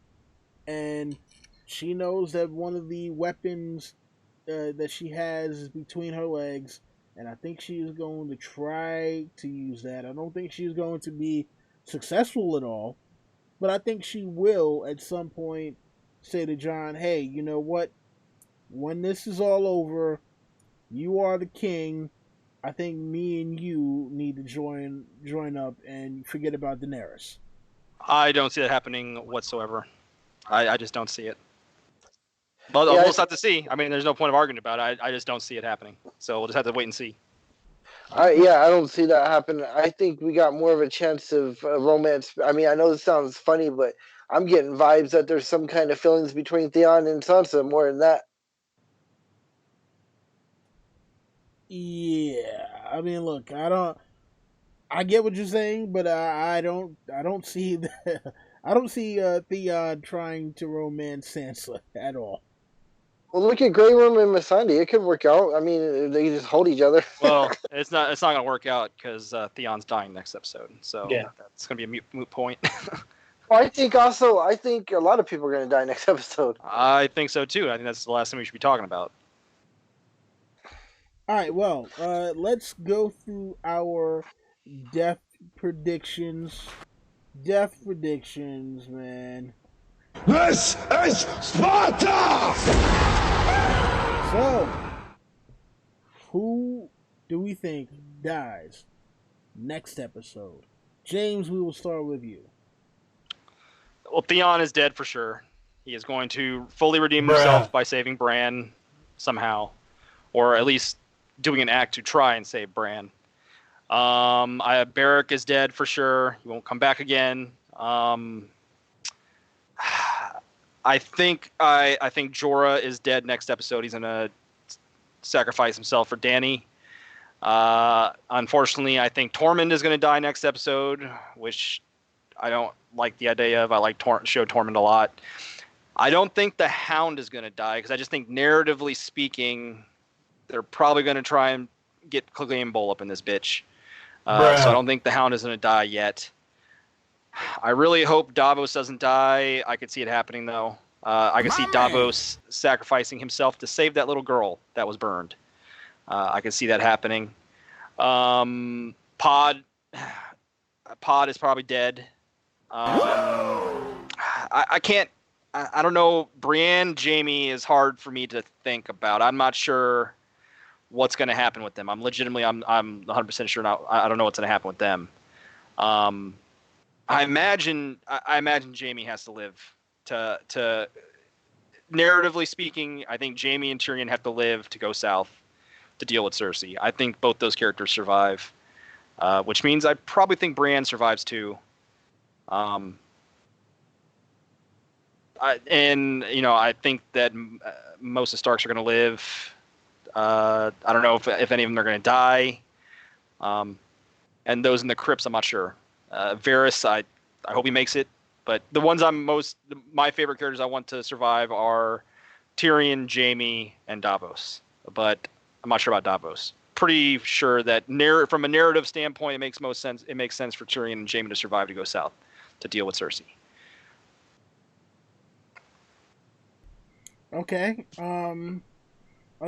and she knows that one of the weapons that she has is between her legs, and I think she is going to try to use that. I don't think she's going to be successful at all, but I think she will at some point say to Jon, hey, you know what? When this is all over, you are the king. I think me and you need to join up and forget about Daenerys. I don't see that happening whatsoever. I just don't see it. But Yeah, we'll just have to see. I mean, there's no point of arguing about it. I just don't see it happening. So we'll just have to wait and see. I don't see that happen. I think we got more of a chance of romance. I mean, I know this sounds funny, but I'm getting vibes that there's some kind of feelings between Theon and Sansa more than that. Yeah, I mean, look, I get what you're saying, but I don't see that. I don't see Theon trying to romance Sansa at all. Well, look at Grey Worm and Missandei. It could work out. I mean, they just hold each other. Well, it's not gonna work out because Theon's dying next episode. So Yeah. that's gonna be a moot point. Well, I think a lot of people are going to die next episode. I think so too. I think that's the last thing we should be talking about. All right, well, let's go through our death predictions. Death predictions, man. This is Sparta! So, who do we think dies next episode? James, we will start with you. Well, Theon is dead for sure. He is going to fully redeem himself by saving Bran somehow, or at least doing an act to try and save Bran. Beric is dead for sure. He won't come back again. I think Jorah is dead next episode. He's gonna sacrifice himself for Dany. Unfortunately, I think Tormund is gonna die next episode, which I don't like the idea of. I like show Tormund a lot. I don't think the Hound is gonna die because I just think narratively speaking, they're probably gonna try and get Clegane Bowl up in this bitch. So I don't think the Hound is gonna die yet. I really hope Davos doesn't die. I could see it happening, though. I could see Davos sacrificing himself to save that little girl that was burned. I could see that happening. Pod is probably dead. I can't. I don't know. Brienne, Jaime is hard for me to think about. I'm not sure what's going to happen with them. I'm 100% sure. I don't know what's going to happen with them. I imagine Jaime has to live to narratively speaking. I think Jaime and Tyrion have to live to go south to deal with Cersei. I think both those characters survive, which means I probably think Brienne survives too. I think that most of the Starks are going to live. I don't know if any of them are going to die. And those in the crypts, I'm not sure. Varys, I hope he makes it. But the ones my favorite characters I want to survive are Tyrion, Jaime, and Davos. But I'm not sure about Davos. Pretty sure that from a narrative standpoint, it makes most sense. It makes sense for Tyrion and Jaime to survive to go south to deal with Cersei. Okay. Oh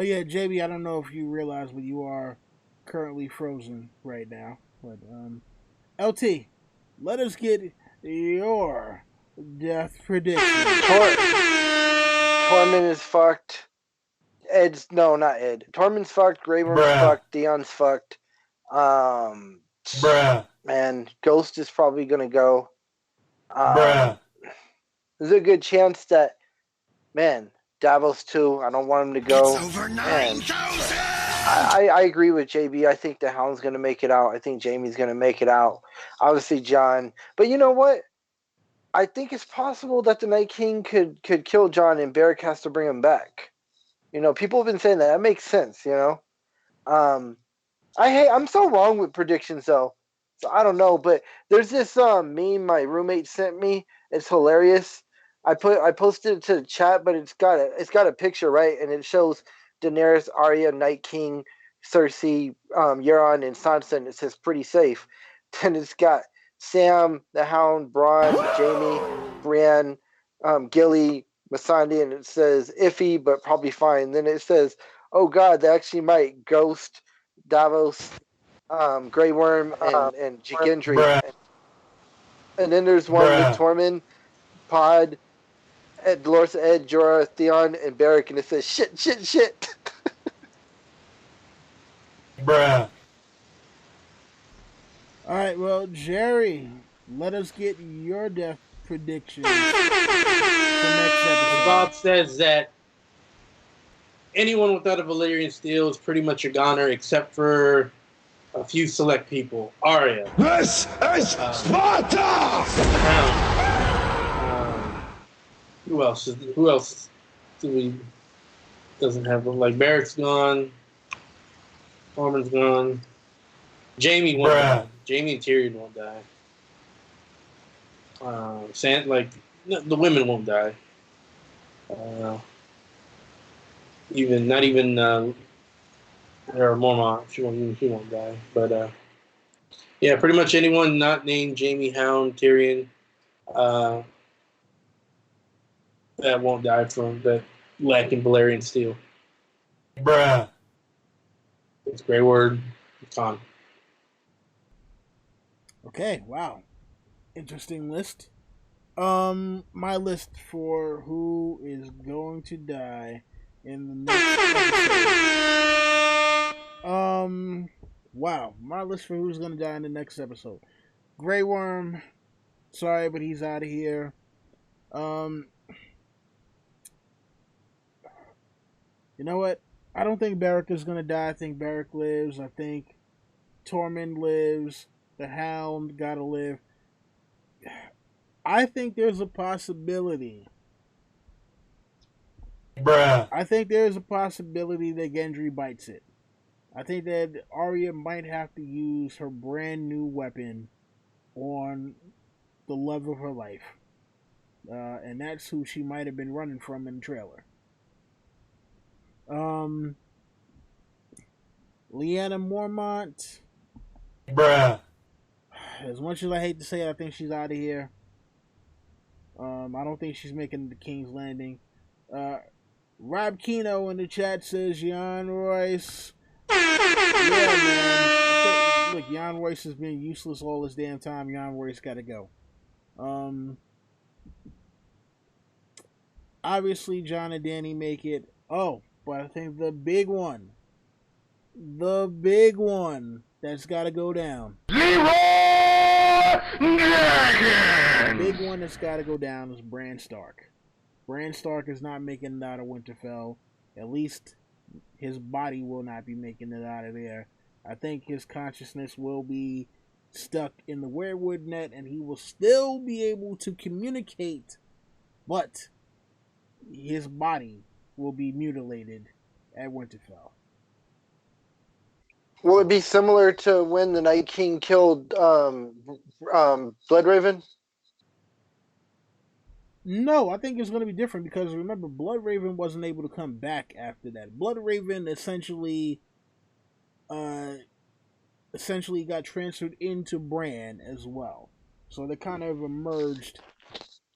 yeah, JB. I don't know if you realize, but you are currently frozen right now. But LT, let us get your death prediction. Tormund is fucked. Not Ed. Tormund's fucked. Grey Worm's fucked. Theon's fucked. And Ghost is probably gonna go. There's a good chance that, Davos too. I don't want him to go. It's over 9,000. I agree with JB. I think the Hound's gonna make it out. I think Jaime's gonna make it out. Obviously, Jon. But you know what? I think it's possible that the Night King could kill Jon and Beric has to bring him back. People have been saying that. That makes sense. I'm so wrong with predictions though. So I don't know. But there's this meme my roommate sent me. It's hilarious. I posted it to the chat, but it's got a picture, right? And it shows Daenerys, Arya, Night King, Cersei, Euron, and Sansa, and it says pretty safe. Then it's got Sam, the Hound, Bronn, Jaime, Brienne, Gilly, Missandei, and it says iffy, but probably fine. Then it says, oh God, they actually might Ghost, Davos, Grey Worm, and Gendry. And then there's one with Tormund, Pod, Dolores, Ed, Jorah, Theon, and Beric, and it says shit. Bruh. All right, well, Jerry, let us get your death predictions for next episode. Bob says that anyone without a Valyrian steel is pretty much a goner, except for a few select people. Arya. This is Sparta! Who else doesn't have like Barrett's gone, Norman's gone, Jaime won't die. Jaime and Tyrion won't die. The women won't die. Not even or Mormont, she won't die. But yeah, pretty much anyone not named Jaime, Hound, Tyrion, that won't die from that lacking Valyrian steel. Bruh. It's Grey Worm, Con. Okay, wow. Interesting list. My list for who is going to die in the next episode. Wow. My list for who's going to die in the next episode. Grey Worm. Sorry, but he's out of here. You know what? I don't think Beric is going to die. I think Beric lives. I think Tormund lives. The Hound got to live. I think there's a possibility. I think there's a possibility that Gendry bites it. I think that Arya might have to use her brand new weapon on the love of her life. And that's who she might have been running from in the trailer. Lyanna Mormont. As much as I hate to say it, I think she's out of here. I don't think she's making the King's Landing. Rob Kino in the chat says Jan Royce. Yeah, man. Look, Jan Royce has been useless all this damn time. Jan Royce got to go. Obviously, Jon and Dany make it. Oh, but I think the big one that's got to go down. Leroy The big one that's got to go down is Bran Stark. Bran Stark is not making it out of Winterfell. At least his body will not be making it out of there. I think his consciousness will be stuck in the weirwood net, and he will still be able to communicate, but his body will be mutilated at Winterfell. Will it be similar to when the Night King killed Bloodraven? No, I think it's going to be different because remember, Bloodraven wasn't able to come back after that. Bloodraven essentially got transferred into Bran as well, so they kind of emerged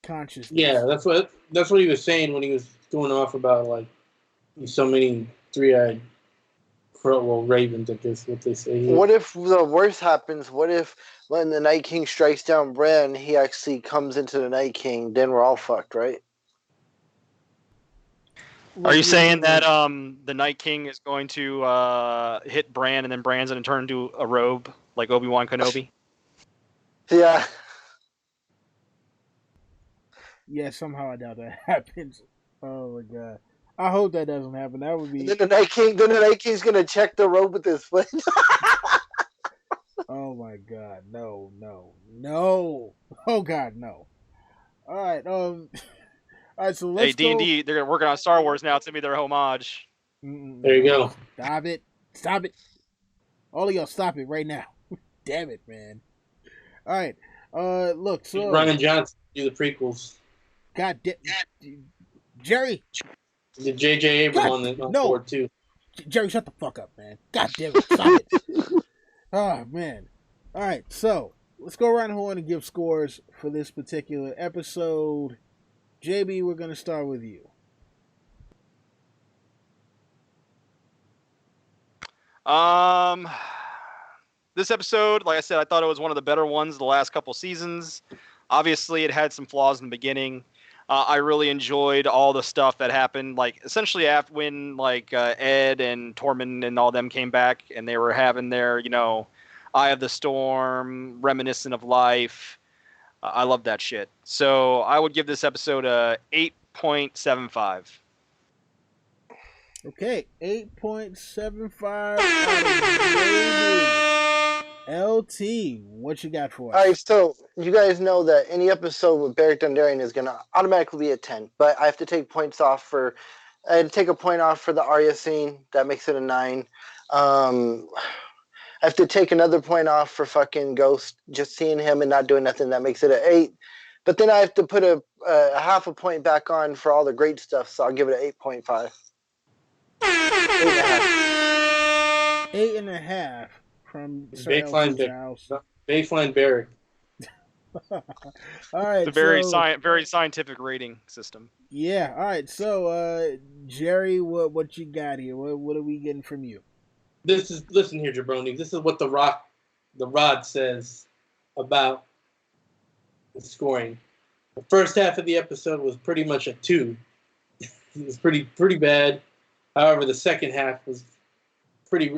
consciousness. Yeah, that's what he was saying when he was going off about like so many three-eyed ravens. I guess what they say here. What if the worst happens? What if when the Night King strikes down Bran, he actually comes into the Night King? Then we're all fucked, right? Are you saying that the Night King is going to hit Bran and then Bran's going to turn into a robe like Obi-Wan Kenobi? Yeah. Yeah, somehow I doubt that happens. Oh my god. I hope that doesn't happen. That would be. Then the Night King's gonna check the robe with his foot. Oh my god, no. Oh god, no. Alright, alright, so let's D&D, they're working on Star Wars now. It's gonna be their homage. There you go. Stop it. All of y'all stop it right now. Damn it, man. Alright. Look, so Ryan Johnson do the prequels. God damn Jerry. The J.J. Abrams on board too. Jerry, shut the fuck up, man. God damn it. Stop it. Oh, man. All right, so let's go around the horn and give scores for this particular episode. JB, we're going to start with you. This episode, like I said, I thought it was one of the better ones the last couple seasons. Obviously, it had some flaws in the beginning. I really enjoyed all the stuff that happened, like essentially after when Ed and Tormund and all them came back and they were having their, Eye of the Storm, reminiscent of life. I love that shit. So I would give this episode a 8.75. Okay, 8.75 out of LT, what you got for us? All right, so you guys know that any episode with Beric Dondarrion is going to automatically be a 10, but I have to take points off for take a point off for the Arya scene. That makes it a 9. I have to take another point off for fucking Ghost, just seeing him and not doing nothing. That makes it an 8. But then I have to put a half a point back on for all the great stuff, so I'll give it an 8.5. 8.5. 8.5 from Baseline Beric. All right, it's a very scientific rating system. Yeah. All right. So, Jerry, what you got here? What are we getting from you? Listen here, Jabroni. This is what the Rod says about the scoring. The first half of the episode was pretty much a 2. It was pretty bad. However, the second half was pretty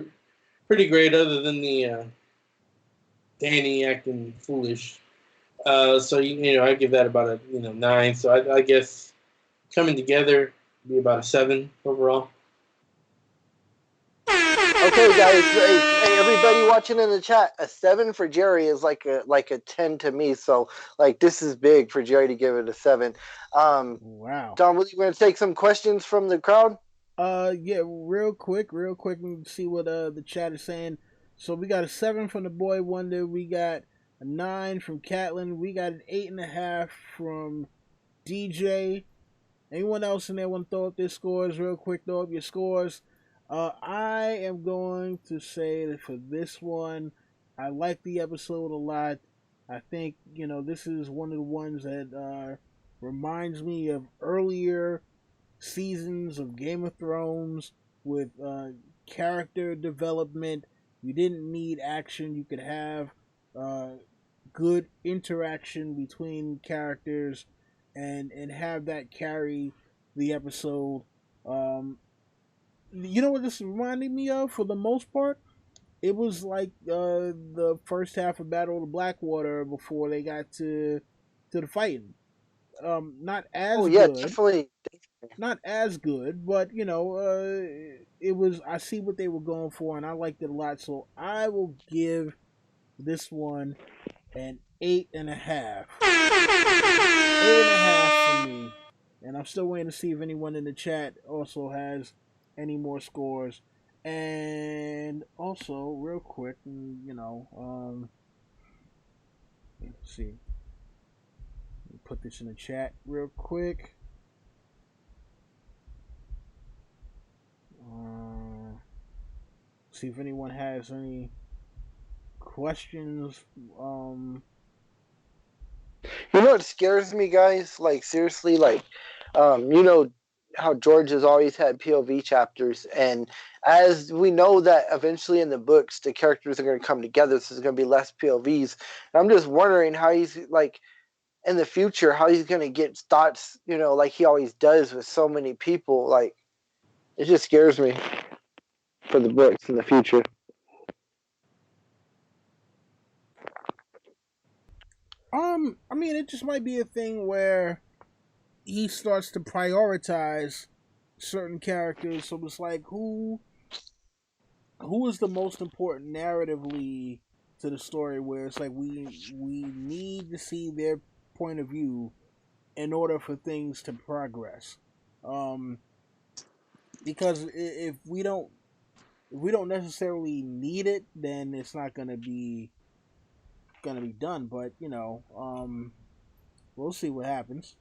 great, other than the Dany acting foolish. So I give that about a 9. So I guess coming together be about a 7 overall. Okay, guys. Hey, everybody watching in the chat, a 7 for Jerry is like a 10 to me. So this is big for Jerry to give it a 7. Wow. Don, we're going to take some questions from the crowd. Yeah, real quick, and see what the chat is saying. So we got a 7 from the Boy Wonder. We got a 9 from Catlin. We got an 8.5 from DJ. Anyone else in there want to throw up their scores real quick? Throw up your scores. I am going to say that for this one, I like the episode a lot. I think this is one of the ones that reminds me of earlier seasons of Game of Thrones with character development. You didn't need action. You could have good interaction between characters and have that carry the episode. You know what this reminded me of for the most part? It was like the first half of Battle of the Blackwater before they got to the fighting. Not Oh as yeah, good, definitely. not as good, but it was. I see what they were going for, and I liked it a lot. So I will give this one an 8.5. 8.5 for me. And I'm still waiting to see if anyone in the chat also has any more scores. And also, real quick, let's see. Let me put this in the chat real quick. See if anyone has any questions. You know what scares me, guys? Like seriously, like, you know how George has always had POV chapters, and as we know that eventually in the books the characters are going to come together, so there's going to be less POVs. And I'm just wondering how he's like in the future, how he's going to get thoughts, like he always does with so many people. Like it just scares me for the books in the future. I mean, it just might be a thing where he starts to prioritize certain characters. So it's like who is the most important narratively to the story, where it's like we need to see their point of view in order for things to progress. Um, because if we don't necessarily need it, then it's not gonna be done. But we'll see what happens.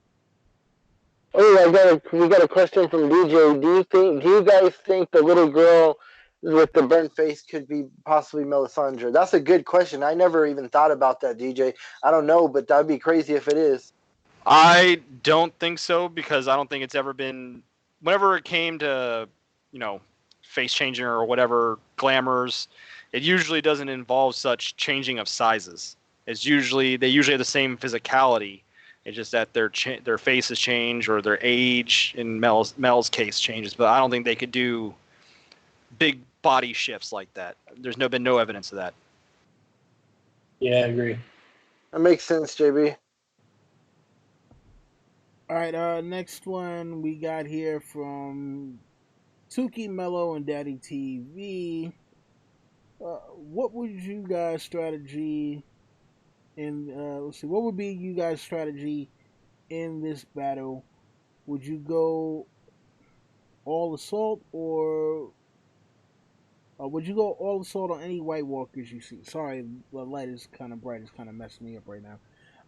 Oh, we got a question from DJ. Do you guys think the little girl with the burnt face could be possibly Melisandre? That's a good question. I never even thought about that, DJ. I don't know, but that'd be crazy if it is. I don't think so because I don't think it's ever been. Whenever it came to, you know, face changing or whatever glamours, it usually doesn't involve such changing of sizes. They usually have the same physicality. It's just that their faces change or their age in Mel's case changes. But I don't think they could do big body shifts like that. Been no evidence of that. Yeah, I agree. That makes sense, JB. All right, next one we got here from Tuki Mello and Daddy TV. What would you guys strategy in? Let's see. What would be you guys' strategy in this battle? Would you go all assault, or would you go all assault on any White Walkers you see? Sorry, the light is kind of bright. It's kind of messing me up right now.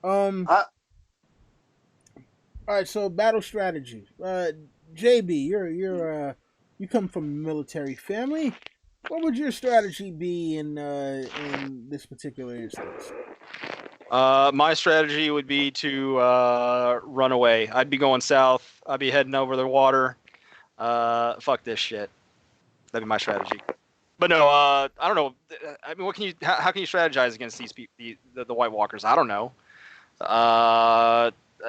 I, All right, so battle strategy. JB, you come from a military family. What would your strategy be in this particular instance? My strategy would be to run away. I'd be going south. I'd be heading over the water. Fuck this shit. That'd be my strategy. But no, I don't know. I mean, how can you strategize against these people, the White Walkers? I don't know.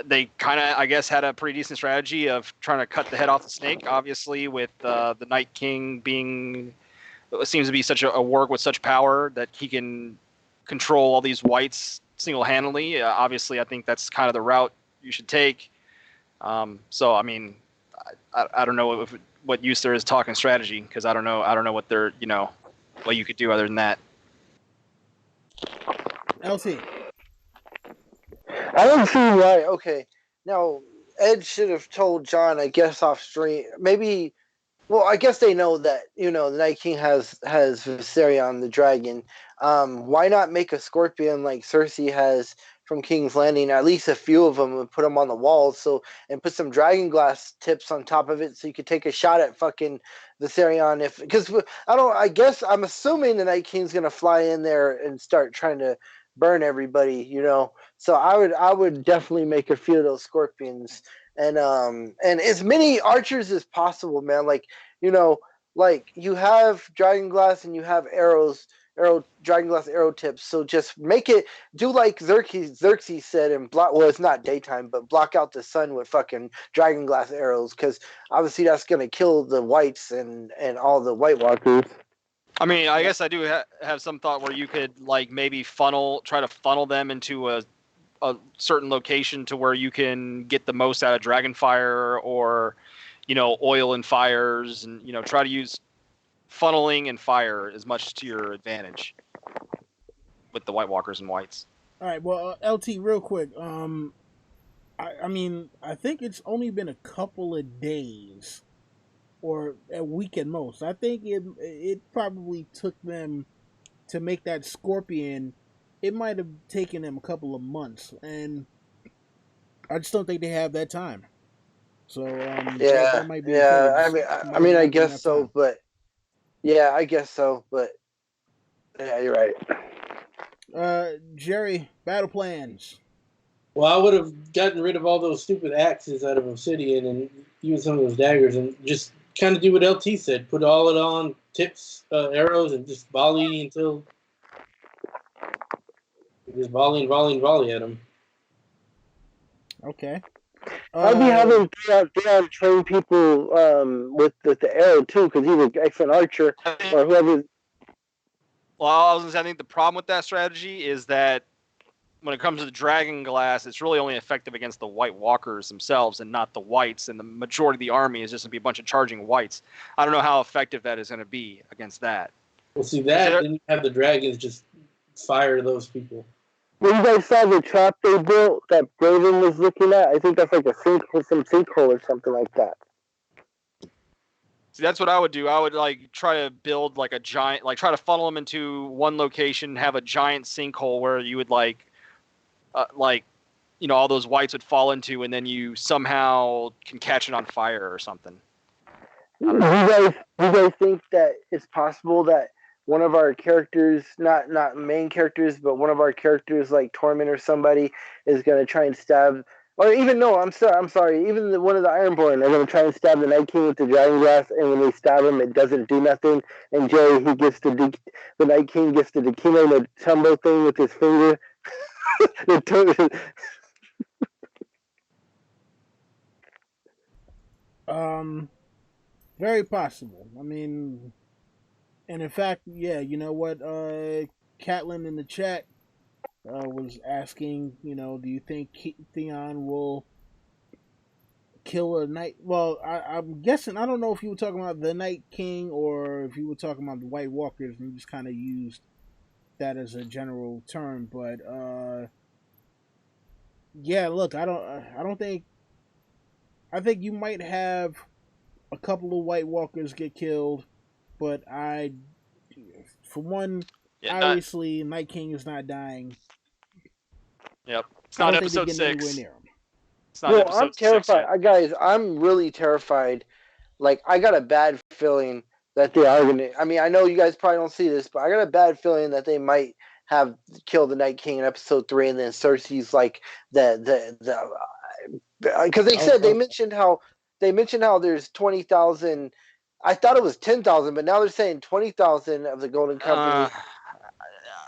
They kind of, I guess, had a pretty decent strategy of trying to cut the head off the snake. Obviously, with the Night King being, it seems to be such a warg with such power that he can control all these whites single-handedly. Obviously, I think that's kind of the route you should take. So, I mean, I don't know what use there is talking strategy because I don't know what they're what you could do other than that. LT. I don't see why. Okay, now Ed should have told Jon, I guess, off stream. Maybe. Well, I guess they know that the Night King has Viserion the dragon. Why not make a scorpion like Cersei has from King's Landing? At least a few of them, and put them on the walls. And put some dragon glass tips on top of it, so you could take a shot at fucking Viserion. I guess I'm assuming the Night King's gonna fly in there and start trying to burn everybody. So I would definitely make a few of those scorpions and as many archers as possible, man. Like you have dragon glass and you have dragon glass arrow tips. So just do like Xerxes said and block. Well, it's not daytime, but block out the sun with fucking dragon glass arrows, because obviously that's gonna kill the whites and all the White Walkers. I mean, I guess I do have some thought where you could like maybe try to funnel them into a certain location to where you can get the most out of Dragonfire or, oil and fires, and try to use funneling and fire as much to your advantage with the White Walkers and Whites. All right. Well, LT, real quick. I mean, I think it's only been a couple of days, or a week at most. I think it probably took them to make that Scorpion. It might have taken them a couple of months, and I just don't think they have that time. So that might be I guess so, time. but I guess so, but yeah, you're right. Jerry, battle plans. Well, I would have gotten rid of all those stupid axes out of Obsidian and used some of those daggers and just kind of do what LT said. Put all it on tips, arrows, and just volley until... Just volley at them. Okay. I'd be having Theon train people with the arrow too, because he's an excellent archer, or whoever. Well, I was gonna say, I think the problem with that strategy is that when it comes to the Dragon Glass, it's really only effective against the White Walkers themselves and not the Whites, and the majority of the army is just gonna be a bunch of charging Whites. I don't know how effective that is gonna be against that. Well, see, then you have the dragons just fire those people. When you guys saw the trap they built that Braven was looking at, I think that's like some sinkhole or something like that. See, that's what I would do. I would try to build like a giant, try to funnel them into one location, have a giant sinkhole where you would all those Whites would fall into, and then you somehow can catch it on fire or something. Do you guys think that it's possible that one of our characters, not main characters, but one of our characters like Tormund or somebody is going to try and stab, or even no, I'm sorry, even one of the Ironborn are going to try and stab the Night King with the Dragon Glass, and when they stab him, it doesn't do nothing, and Jerry, the Night King gets the Dekino, the tumble thing with his finger. Very possible. I mean, and in fact, yeah, you know what? Catelyn in the chat was asking, do you think Theon will kill a night? Well, I'm guessing. I don't know if you were talking about the Night King or if you were talking about the White Walkers, and you just kind of used that as a general term. But yeah, look, I don't think. I think you might have a couple of White Walkers get killed, but for one, obviously, Night King is not dying. Yep, it's not episode 6. It's not episode I'm terrified, guys. I'm really terrified. Like, I got a bad feeling that they are gonna. I mean, I know you guys probably don't see this, but I got a bad feeling that they might have killed the Night King in episode 3, and then Cersei's like the because they mentioned how there's 20,000. I thought it was 10,000, but now they're saying 20,000 of the Golden Company.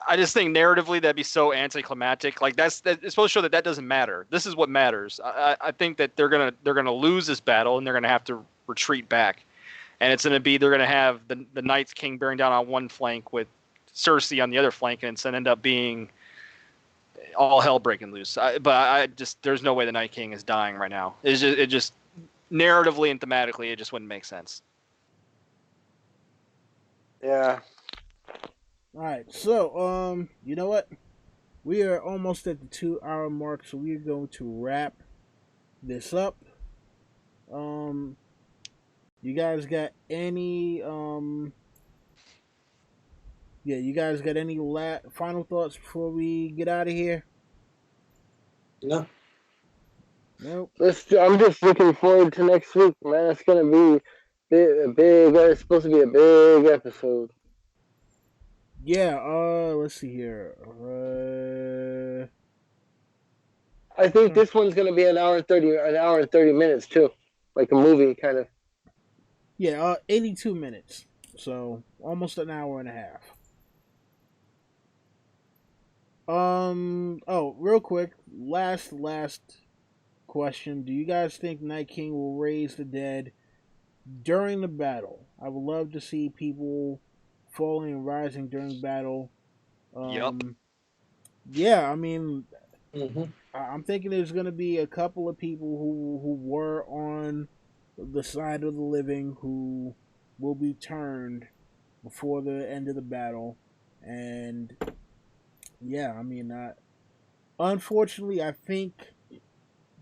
I just think narratively that'd be so anticlimactic. Like it's supposed to show that doesn't matter. This is what matters. I think that they're gonna lose this battle, and they're gonna have to retreat back, and it's gonna be they're gonna have the Night King bearing down on one flank with Cersei on the other flank, and it's gonna end up being all hell breaking loose. There's no way the Night King is dying right now. It just narratively and thematically it just wouldn't make sense. Yeah. All right, so you know what? We are almost at the 2-hour mark, so we're going to wrap this up. You guys got any you guys got any final thoughts before we get out of here? No. Nope. I'm just looking forward to next week, man. It's gonna be big. It's supposed to be a big episode. Yeah. Let's see here. I think this one's gonna be an hour and 30 minutes too, like a movie kind of. Yeah. 82 minutes. So almost an hour and a half. Oh, real quick. Last question. Do you guys think Night King will raise the dead during the battle? I would love to see people falling and rising during battle. Yep. Yeah, I mean, Mm-hmm. I'm thinking there's going to be a couple of people who were on the side of the living who will be turned before the end of the battle, and yeah, I mean, unfortunately, I think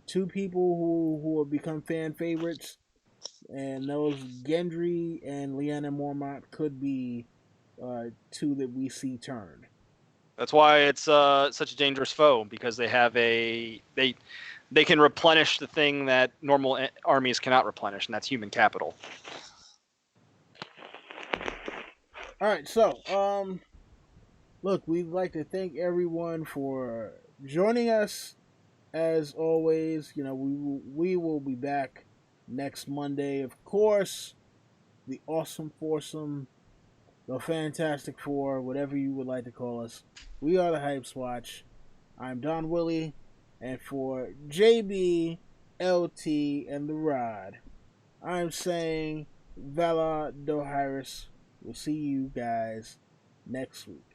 two people who have become fan favorites, and those Gendry and Lyanna Mormont could be two that we see turned. That's why it's such a dangerous foe, because they have they can replenish the thing that normal armies cannot replenish, and that's human capital. All right, so look, we'd like to thank everyone for joining us. As always, we will be back next Monday. Of course, the awesome foursome, the Fantastic Four, whatever you would like to call us. We are the Hypes Watch. I'm Don Willie, and for JB, LT, and the Rod, I'm saying Vala Dohiris. We'll see you guys next week.